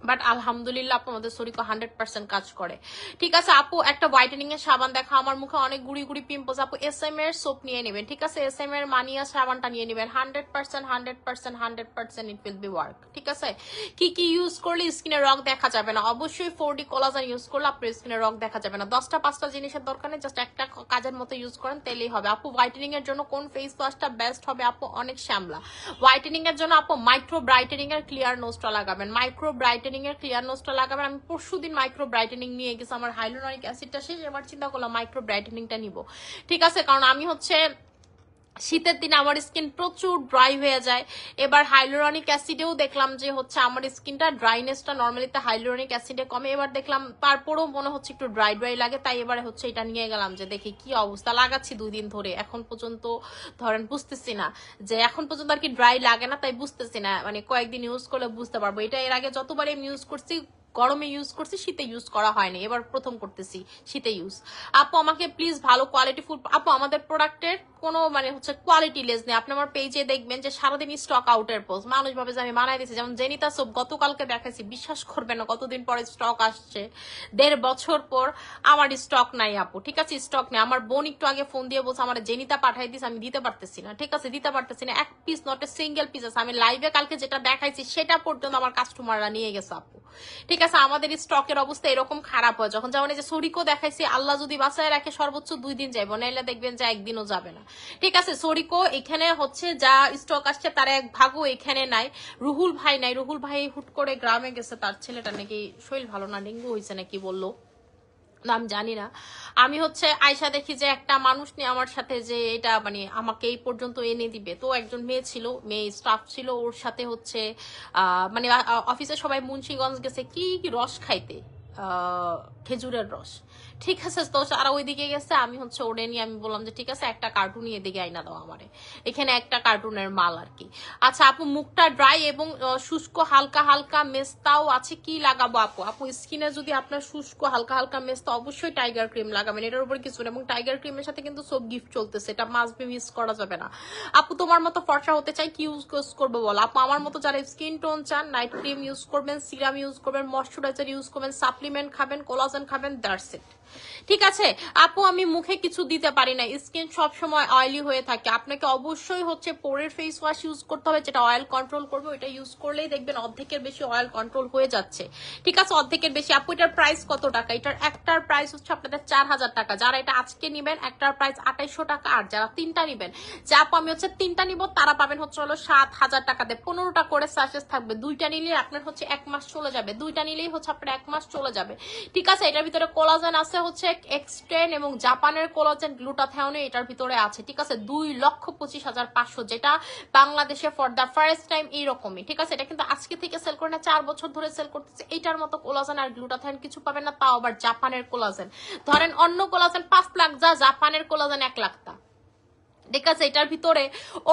Speaker 1: বাট আলহামদুলিল্লাহ আপু আমাদের সরিকো 100% কাজ করে, ঠিক আছে? আপু একটা হোয়াইটেনিং এর সাবান দেখা, আমার মুখে অনেক গুড়ি গুড়ি পিম্পলস, আপু SM এর সোপ নিয়ে নেবেন, ঠিক আছে? SM এর মানিয়া সাবানটা নিয়ে নেবেন, 100% ইট উইল বি ওয়ার্ক, ঠিক আছে? কি কি ইউজ করলে স্কিনের রং দেখা যাবে না? অবশ্যই 4D কোলাজেন ইউজ করলে আপনার স্কিনের রং দেখা যাবে না। 10টা 5টা জিনিসের দরকার নেই, জাস্ট একটা কাজের মতো ইউজ করেন তাহলেই হবে। আপু হোয়াইটেনিং এর জন্য কোন ফেস ওয়াশটা বেস্ট হবে? আপু অনেক শ্যামলা। হোয়াইটেনিং এর জন্য আপু মাইক্রো ব্রাইটেনিং এর ক্লিয়ার নোজটা লাগাবেন, মাইক্রো ব্রাইটেনিং এর ক্লিয়ার নোজটা লাগাবেন। আমি পরশুদিন মাইক্রো ব্রাইটেনিং নিয়ে গেছি, আমার হাইলুরনিক অ্যাসিডটা শেষ, এবার চিন্তা করলাম মাইক্রো ব্রাইটেনিংটা নিব, ঠিক আছে? কারণ আমি হচ্ছে শীতের দিনে আমার স্কিন প্রচুর ড্রাই হয়ে যায়। এবার হাইলুরনিক অ্যাসিডেও দেখলাম যে হচ্ছে আমার স্কিনটা ড্রাইনেসটা নর্মালিতে হাইলুরনিক অ্যাসিডে কমে, এবার দেখলাম তারপরেও মনে হচ্ছে একটু ড্রাই ড্রাই লাগে, তাই এবারে হচ্ছে এটা নিয়ে গেলাম যে দেখি কি অবস্থা। লাগাচ্ছি 2 দিন ধরে, এখন পর্যন্ত ধরেন বুঝতেছি না যে এখন পর্যন্ত আর কি ড্রাই লাগে না, তাই বুঝতেছি না, মানে কয়েকদিন ইউজ করলে বুঝতে পারবো। এটা এর আগে যতবার আমি ইউজ করছি, গরমে ইউজ করছি, শীতে ইউজ করা হয়নি, এবার প্রথম করতেছি শীতে ইউজ। আপু আমাকে প্লিজ ভালো কোয়ালিটি ফুল, আপু আমাদের প্রোডাক্টের কোনো মানে হচ্ছে কোয়ালিটি লেস নেই। আপনি আমার পেজে দেখবেন যে সারাদিন স্টক আউটের পোস্ট, মানুষ ভাবে যে আমি বানাই দিচ্ছি। যেমন জেনিতা সোপ গতকালকে দেখাইছি, বিশ্বাস করবেন না কতদিন পরে স্টক আসছে, 1.5 বছর পর আমার স্টক নাই আপু, ঠিক আছে? স্টক নেই। আমার বোন একটু আগে ফোন দিয়ে বলছে আমার জেনিতা পাঠাই দিস, আমি দিতে পারতেছি না, ঠিক আছে? দিতে পারতেছি না, এক piece not a single piece আছে। আমি লাইভে কালকে যেটা দেখাইছি সেটা পর্যন্ত আমার কাস্টমাররা নিয়ে গেছে আপু, ঠিক আছে? আমাদের স্টকের অবস্থা এরকম খারাপ হয় যখন, যেমন এই যে সরিকো দেখাইছি, আল্লাহ যদি বাসায় রাখে সর্বোচ্চ 2 দিন যাইব, নাইলে দেখবেন যে একদিনও যাবে না, ঠিক আছে? সরিকো এখানে হচ্ছে যা স্টক আসছে তার 1 ভাগও এখানে নাই। রুহুল ভাই নাই, রুহুল ভাই হুট করে গ্রামে গেছে, তার ছেলেটা নাকি শরীর ভালো না, ডেঙ্গু হয়েছে নাকি বললো, আমি জানি না। আমি হচ্ছে আয়সা দেখি যে একটা মানুষ নিয়ে আমার সাথে যে এটা মানে আমাকে এই পর্যন্ত এনে দিবে, তো একজন মেয়ে ছিল, মেয়ে স্টাফ ছিল, ওর সাথে হচ্ছে মানে অফিসে সবাই মুন্সিগঞ্জ গেছে কি কি রস খাইতে, খেজুরের রস, ঠিক আছে? তো তারা ওইদিকে গেছে, আমি হচ্ছে ওরে নিয়ে আমি বললাম যে ঠিক আছে একটা কার্টুন এদিকে আইনা দাও আমারে, এখানে একটা কার্টুনের মাল আর কি। আচ্ছা আপু মুখটা ড্রাই এবং শুষ্ক হালকা হালকা মেস্তাও আছে, কি লাগাবো আপু? আপু স্কিনে যদি আপনার শুষ্ক হালকা হালকা মেস্তা, অবশ্যই টাইগার ক্রিম লাগাবেন, এটার উপর কিছু না। এবং টাইগার ক্রিমের সাথে কিন্তু সব গিফট চলতেছে, এটা মাস্ট বি মিস করা যাবে না। আপু তোমার মতো ফর্সা হতে চাই, কি ইউজ করবো বলো? আপু আমার মতো যারা স্কিন টোন চান, নাইট ক্রিম ইউজ করবেন, সিরাম ইউজ করবেন, ময়শ্চারাইজার ইউজ করবেন, সাপ্লিমেন্ট খাবেন, কোলাজেন খাবেন, দ্যাটস ইট, ঠিক আছে? আপু আমি মুখে কিছু দিতে পারি না, স্কিন সব সময় অয়েলি হয়ে থাকে, আপনাকে অবশ্যই হচ্ছে পোরের ফেস ওয়াশ ইউজ করতে হবে যেটা অয়েল কন্ট্রোল করবে, ওইটা ইউজ করলেই দেখবেন অর্ধেকের বেশি অয়েল কন্ট্রোল হয়ে যাচ্ছে, ঠিক আছে? অর্ধেকের বেশি। আপু এটার প্রাইস কত টাকা? এটার একটার প্রাইস হচ্ছে আপনাদের 4000 টাকা, যারা এটা আজকে নিবেন একটার প্রাইস 2800 টাকা, আর যারা 3টা নিবেন, যে আপু আমি হচ্ছে 3টা নিব, তারা পাবেন হচ্ছে হলো 7000 টাকাতে, 15টা করে সার্চেস থাকবে, 2টা নিলে আপনার হচ্ছে 1 মাস চলে যাবে, 2টা নিলেই হচ্ছে আপনার 1 মাস চলে যাবে, ঠিক আছে? এটার ভিতরে কোলাজেন আছে হচ্ছে এক্সট্রেন এবং জাপানের কোলাজেন গ্লুটাথিওনে এটার ভিতরে আছে, ঠিক আছে? 2,25,500, যেটা বাংলাদেশে ফর দা ফার্স্ট টাইম এইরকমই, ঠিক আছে? এটা কিন্তু আজকে থেকে সেল করে না, 4 বছর ধরে সেল করতেছে। এইটার মতো কোলাজেন আর গ্লুটাথিওন কিছু পাবেন না, তাও আবার জাপানের কোলাজেন। ধরেন অন্য কোলাজেন 5 লাখ, যা জাপানের কোলাজেন 1 লাখ টা, ঠিক আছে? এটার ভিতরে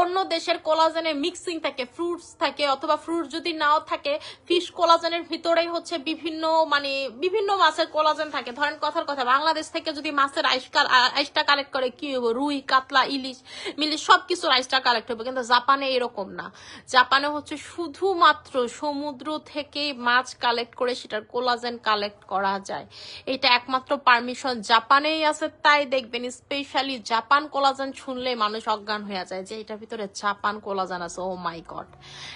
Speaker 1: অন্য দেশের কোলাজেনের মিক্সিং থাকে, ফ্রুটস থাকে, অথবা ফ্রুট যদি নাও থাকে, ফিশ কোলাজেনের ভিতরেই হচ্ছে বিভিন্ন মানে বিভিন্ন মাছের কোলাজেন থাকে। ধরেন কথার কথা, বাংলাদেশ থেকে যদি মাছের আইসটা কালেক্ট করে কি হবো, রুই কাতলা ইলিশ মিলিশ সবকিছুর আইসটা কালেক্ট হবে, কিন্তু জাপানে এরকম না। জাপানে হচ্ছে শুধুমাত্র সমুদ্র থেকে মাছ কালেক্ট করে সেটার কোলাজেন কালেক্ট করা যায়, এটা একমাত্র পারমিশন জাপানেই আছে। তাই দেখবেন স্পেশালি জাপান কোলাজেন শুনলে মানুষ অজ্ঞান হয়ে যায় যে এটার ভিতরে জাপান কোলাজেন আছে। ও মাই গড,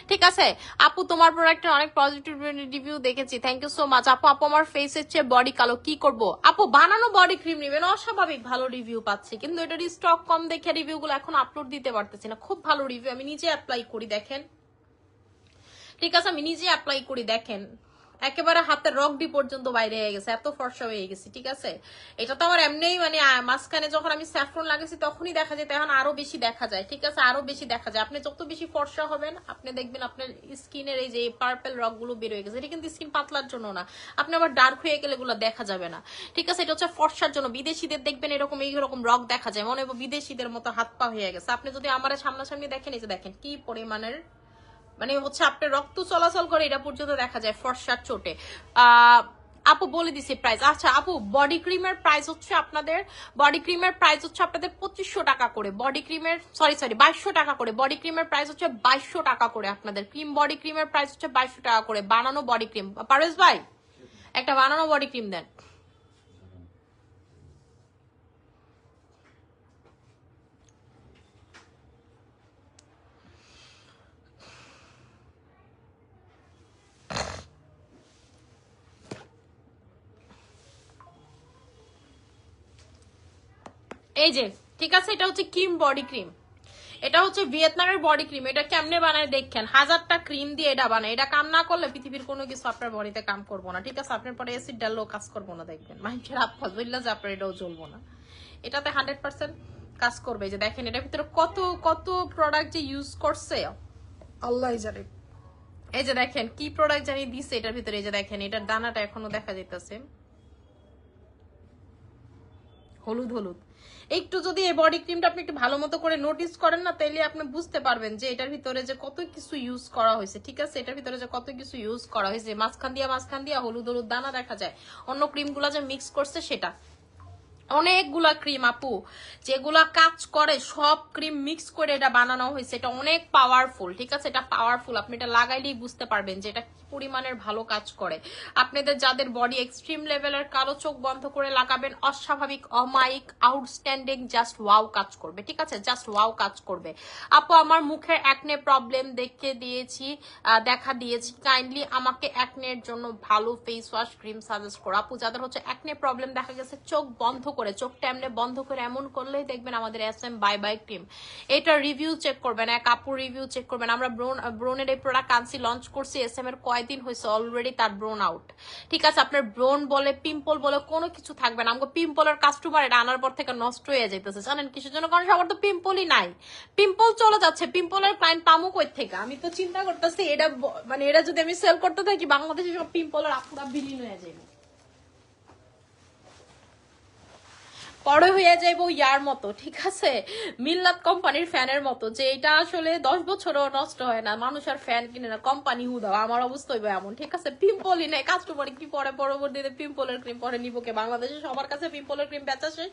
Speaker 1: ঠিক আছে? আপু তোমার প্রোডাক্টের অনেক পজিটিভ রিভিউ দেখেছি, থ্যাংক ইউ সো মাচ। আপু আপু আমার ফেসের চেয়ে বডি কালো, কি করব? আপু বানানো বডি ক্রিম নেবেন, অস্বাভাবিক ভালো রিভিউ পাচ্ছি, কিন্তু এটার স্টক কম দেখে রিভিউ গুলো এখন আপলোড দিতে পারতেছি না। খুব ভালো রিভিউ, আমি নিজে অ্যাপ্লাই করি দেখেন, ঠিক আছে? আমি নিজে অ্যাপ্লাই করি দেখেন, একেবারে হাতের রগডি পর্যন্ত বাইরে হয়ে গেছে, এত ফর্সা হয়ে গেছে। ঠিক আছে, এটা তো আমার এমনিই মানে মাঝখানে যখন আমি স্যাফরন লাগাইছি তখনই দেখা যায়, এখন আরো বেশি দেখা যায়। ঠিক আছে, আরো বেশি দেখা যায়। আপনি যত বেশি ফর্সা হবেন আপনি দেখবেন আপনার স্কিনের এই যে পার্পল রগ গুলো বের হয়ে গেছে। এটা কিন্তু স্কিন পাতলার জন্য না, আপনি আবার ডার্ক হয়ে গেলে এগুলো দেখা যাবে না। ঠিক আছে, এটা হচ্ছে ফর্সার জন্য। বিদেশিদের দেখবেন এরকম এইরকম রগ দেখা যায়, মনে হয় বিদেশিদের মতো হাত পা হয়ে গেছে। আপনি যদি আমার সামনাসামনি দেখেন, এই যে দেখেন কি পরিমাণের মানে হচ্ছে আপনার রক্ত চলাচল করে, এটা পর্যন্ত দেখা যায় ফর্সার চোটে। আপু বলে দিছি প্রাইস। আচ্ছা আপু, বডি ক্রিমের প্রাইস হচ্ছে আপনাদের 2500 টাকা করে। বডি ক্রিমের সরি 2200 টাকা করে। বডি ক্রিমের প্রাইস হচ্ছে 2200 টাকা করে। আপনাদের ক্রিম বডি ক্রিমের প্রাইস হচ্ছে 2200 টাকা করে। বানানো বডি ক্রিম, পারভেজ ভাই একটা বানানো বডি ক্রিম দেন। এই যে ঠিক আছে, এটা হচ্ছে ক্রিম বডি ক্রিম, এটা হচ্ছে ভিয়েতনামের বডি ক্রিম। এটা কেমনে বানায় দেখেন, 1000টা ক্রিম দিয়ে এটা বানায়। এটা কাম না করলে পৃথিবীর কোনো কিছু আপনার বডিতে কাম করবো না। ঠিক আছে, আপনার পরে অ্যাসিড ডাললেও কাজ করবো না। দেখবেন মানুষের আফা বললে যে আপনার এটাও চলবো না। এটাতে 100% কাজ করবে। যে দেখেন এটার ভিতরে কত কত প্রোডাক্ট যে ইউজ করছে আল্লাহ জানে। এই যে দেখেন কি প্রোডাক্ট জানি দিছে এটার ভিতরে। এই যে দেখেন এটার দানাটা এখনো দেখা যাইতেছে, হলুদ হলুদ। একটু যদি এই বডি ক্রিমটা আপনি একটু ভালো মতো করে নোটিস করেন না, তাইলে আপনি বুঝতে পারবেন যে এটার ভিতরে যে কত কিছু ইউজ করা হয়েছে। ঠিক আছে, এটার ভিতরে যে কত কিছু ইউজ করা হয়েছে, মাঝখান দিয়া হলুদ হলুদ দানা দেখা যায়। অন্য ক্রিম গুলা যে মিক্স করছে সেটা অনেকগুলা ক্রিম আপু যেগুলা কাজ করে, সব ক্রিম মিক্স করে এটা বানানো হয়েছে। এটা অনেক পাওয়ারফুল। ঠিক আছে, এটা পাওয়ারফুল। আপনি এটা লাগাইলেই বুঝতে পারবেন যে এটা কি পরিমাণের ভালো কাজ করে। আপনাদের যাদের বডি এক্সট্রিম লেভেলের, কালো চোখ বন্ধ করে লাগাবেন, অস্বাভাবিক অমায়িক আউটস্ট্যান্ডিং জাস্ট ওয়াও কাজ করবে। ঠিক আছে, জাস্ট ওয়াও কাজ করবে। আপু আমার মুখের অ্যাকনে প্রবলেম দেখা দিয়েছি, কাইন্ডলি আমাকে অ্যাকনের জন্য ভালো ফেস ওয়াশ ক্রিম সাজেস্ট করো। আপু যাদের হচ্ছে অ্যাকনে প্রবলেম দেখা গেছে চোখ বন্ধ করে, চোখটা এমনি বন্ধ করে এমন করলেই দেখবেন আমাদের SM বাই বাই ক্রিম। এটা রিভিউ চেক করবেন, এক আপুর রিভিউ চেক করবেন। আমরা ব্রোনের এই প্রোডাক্ট আনছি, লঞ্চ করছি, SM এর কয়দিন হয়েছে অলরেডি তার ব্রোন আউট। ঠিক আছে, আপনার ব্রোন বলে পিম্পল বলে কোনো কিছু থাকবে না। আমাকে পিম্পলের কাস্টমার এটা আনার পর থেকে নষ্ট হয়ে যাইতেছে, জানেন কিসের জন্য? কারণ সবার তো পিম্পলই নাই, পিম্পল চলে যাচ্ছে। পিম্পলের ক্লায়েন্ট পামু কই থেকে? আমি তো চিন্তা করতেছি এটা মানে এটা যদি আমি সেল করতে থাকি বাংলাদেশে সব পিম্পলের আপুরা বিলীন হয়ে যাবে, পরে হয়ে যাইব ইয়ার মতো। ঠিক আছে, মিল্লাত কোম্পানির ফ্যানের মতো, যে এটা আসলে 10 বছরও নষ্ট হয় না, মানুষ আর ফ্যান কিনে না, কোম্পানি হুদাও। আমার অবস্থা হইবে এমন। ঠিক আছে, পিম্পলই নেই, কাস্টমার কি পরে পরবর্তীতে পিম্পলের ক্রিম পরে নিব কে? বাংলাদেশে সবার কাছে পিম্পলের ক্রিম বেচা শেষ,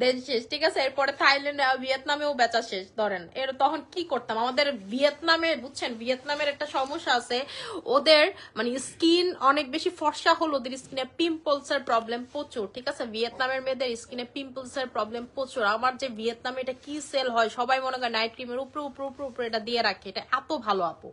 Speaker 1: দেন শেষ। ঠিক আছে, এরপরে থাইল্যান্ড ভিয়েতনামেও বেচা শেষ। ধরেন এর তখন কি করতাম? আমাদের ভিয়েতনামে বুঝছেন, ভিয়েতনামের একটা সমস্যা আছে, ওদের মানে স্কিন অনেক বেশি ফর্সা হলো, ওদের স্কিনে পিম্পলস এর প্রবলেম প্রচুর। ঠিক আছে, ভিয়েতনামের মেয়েদের স্কিনে পিম্পলস এর প্রবলেম প্রচুর। আমার যে ভিয়েতনামে এটা কি সেল হয়, সবাই মনে করে নাইট ক্রিমের উপরে উপরে উপরে উপরে এটা দিয়ে রাখে। এটা এত ভালো আপু,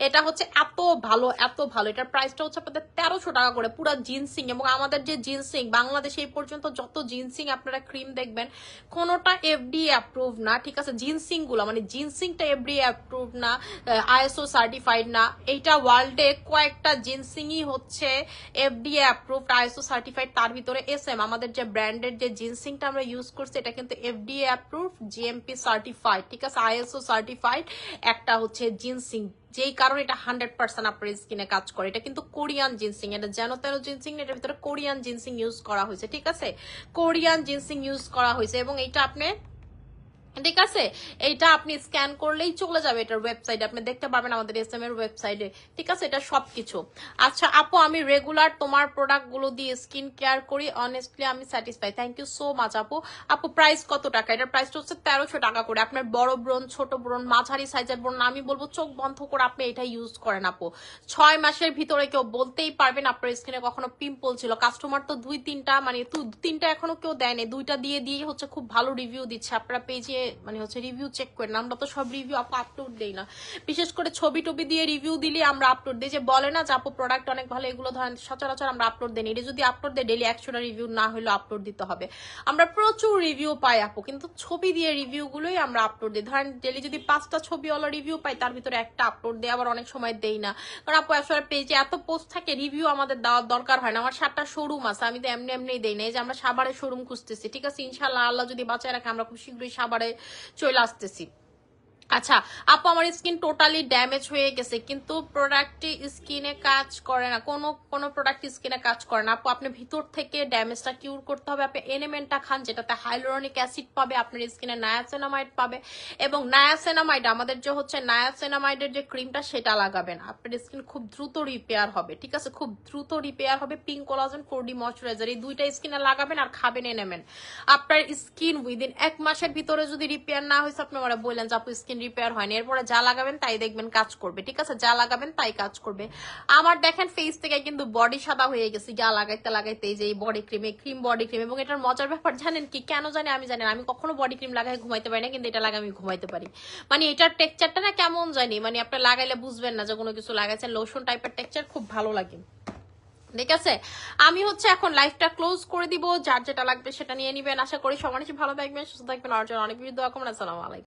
Speaker 1: এটা হচ্ছে এত ভালো এত ভালো। এটার প্রাইসটা হচ্ছে আপনাদের 1300 টাকা করে, পুরা জিনসিং। এবং আমাদের যে জিনসিং, বাংলাদেশে এই পর্যন্ত যত জিনসিং আপনারা ক্রিম দেখবেন কোনোটা FDA অ্যাপ্রুভ না। ঠিক আছে, জিনসিং গুলা মানে জিনসিংটা FDA অ্যাপ্রুভ না, ISO সার্টিফাইড না। এইটা ওয়ার্ল্ডে কয়েকটা জিনসিংই হচ্ছে FDA অ্যাপ্রুভড, ISO সার্টিফাইড। তার ভিতরে SM আমাদের যে ব্র্যান্ডের যে জিনসিংটা আমরা ইউজ করছি এটা কিন্তু FDA অ্যাপ্রুভড, GMP সার্টিফাইড। ঠিক আছে, ISO সার্টিফাইড একটা হচ্ছে জিনসিং, যেই কারণে এটা 100% আপনার স্কিনে কাজ করে। এটা কিন্তু কোরিয়ান জিনসিং, এটা যেন তেন জিনসিং, এটার ভিতরে কোরিয়ান জিনসিং ইউজ করা হয়েছে। ঠিক আছে, কোরিয়ান জিনসিং ইউজ করা হয়েছে। এবং এটা আপনি ঠিক আছে, এইটা আপনি স্ক্যান করলেই চলে যাবে এটার ওয়েবসাইটে, আপনি দেখতে পারবেন আমাদের SM এর ওয়েবসাইটে। ঠিক আছে, এটা সবকিছু। আচ্ছা আপু, আমি রেগুলার তোমার প্রোডাক্ট গুলো দিয়ে স্কিন কেয়ার করি, অনেস্টলি আমি satisfy. Thank you so much আপু। আপু প্রাইস কত টাকা? এটার প্রাইসটা হচ্ছে 1300 টাকা করে। আপনার বড় ব্রণ, ছোট ব্রণ, মাঝারি সাইজের ব্রণ, আমি বলবো চোখ বন্ধ করে আপনি এটা ইউজ করেন আপু। 6 মাসের ভিতরে কেউ বলতেই পারবেন আপনার স্কিনে কখনো পিম্পল ছিল। কাস্টমার তো 2-3টা মানে 2-3টা এখনো কেউ দেয়নি, 2টা দিয়ে হচ্ছে খুব ভালো রিভিউ দিচ্ছে। আপনারা পেজে মানে হচ্ছে রিভিউ চেক করেন। আমরা তো সব রিভিউ আপলোড দেই না, বিশেষ করে ছবি টবি দিয়ে রিভিউ দিলে আমরা আপলোড দিই। যে বলে না যে আপু প্রোডাক্ট অনেক ভালো, এগুলো ধরেন সচরাচর আমরা আপলোড দিই। এটা যদি আপলোড দেয় ডেলি 100টা রিভিউ না হলেও আপলোড দিতে হবে। আমরা প্রচুর রিভিউ পাই আপু, কিন্তু ছবি দিয়ে রিভিউ গুলোই আমরা আপলোড দিই। ধরেন ডেলি যদি 5টা ছবিওয়ালা রিভিউ পাই, তার ভিতরে একটা আপলোড দেয়, আবার অনেক সময় দেই না। কারণ আপু আসলে পেজে এত পোস্ট থাকে, রিভিউ আমাদের দেওয়ার দরকার হয় না। আমার 7টা শোরুম আছে, আমি তো এমনি এমনি দেই না। এই যে আমরা সাভারে শোরুম খুঁজতেছি, ঠিক আছে, ইনশাল্লাহ আল্লাহ যদি বাঁচায় রাখে আমরা খুব শীঘ্রই সাভারে চলে আসতেছি। আচ্ছা আপু, আমার স্কিন টোটালি ড্যামেজ হয়ে গেছে, কিন্তু প্রোডাক্টটি স্কিনে কাজ করে না, কোনো প্রোডাক্ট স্কিনে কাজ করে না। আপু আপনি ভিতর থেকে ড্যামেজটা কিউর করতে হবে। আপনি এলিমেন্টটা খান, যেটাতে হাইলোরনিক অ্যাসিড পাবে, আপনার স্কিনে নায়াসিনামাইড পাবে, এবং নায়াসিনামাইড আমাদের যে হচ্ছে নায়াসিনামাইডের যে ক্রিমটা সেটা লাগাবেন। আপনার স্কিন খুব দ্রুত রিপেয়ার হবে, ঠিক আছে, খুব দ্রুত রিপেয়ার হবে। পিঙ্ক কোলাজেন 4D ময়শ্চারাইজার এই দুইটা স্কিনে লাগাবেন আর খাবেন এনেমেন। আপনার স্কিন উইদিন 1 মাসের ভিতরে যদি রিপেয়ার না হয়েছে, আপনি ওরা বললেন যে আপু স্কিন রিপেয়ার হয়নি, এরপরে যা লাগাবেন তাই দেখবেন কাজ করবে, ঠিক আছে, যা লাগাবেন তাই কাজ করবে। আমার দেখেন ফেস থেকে কিন্তু বডি সাদা হয়ে গেছে যা লাগাইতে লাগাইতে। এই যে এই বডি ক্রিম, এই ক্রিম বডি ক্রিম, এবং এটার মজার ব্যাপার জানেন কি, কেন জানি আমি জানি না, আমি কখনো বডি ক্রিম লাগাই ঘুমাইতে পারি না, কিন্তু এটা লাগাই আমি ঘুমাইতে পারি। মানে এটার টেক্সচারটা না কেমন জানি, মানে আপনি লাগাইলে বুঝবেন না যে কোনো কিছু লাগাইছেন। লোশন টাইপের টেক্সচার, খুব ভালো লাগে, ঠিক আছে। আমি হচ্ছে এখন লাইফটা ক্লোজ করে দিব, যার যেটা লাগবে সেটা নিয়ে নিবেন। আশা করি সবাই ভালো থাকবেন, সুস্থ থাকবেন, আর অনেক ভিডিও দোয়া করবেন। আসসালামু আলাইকুম।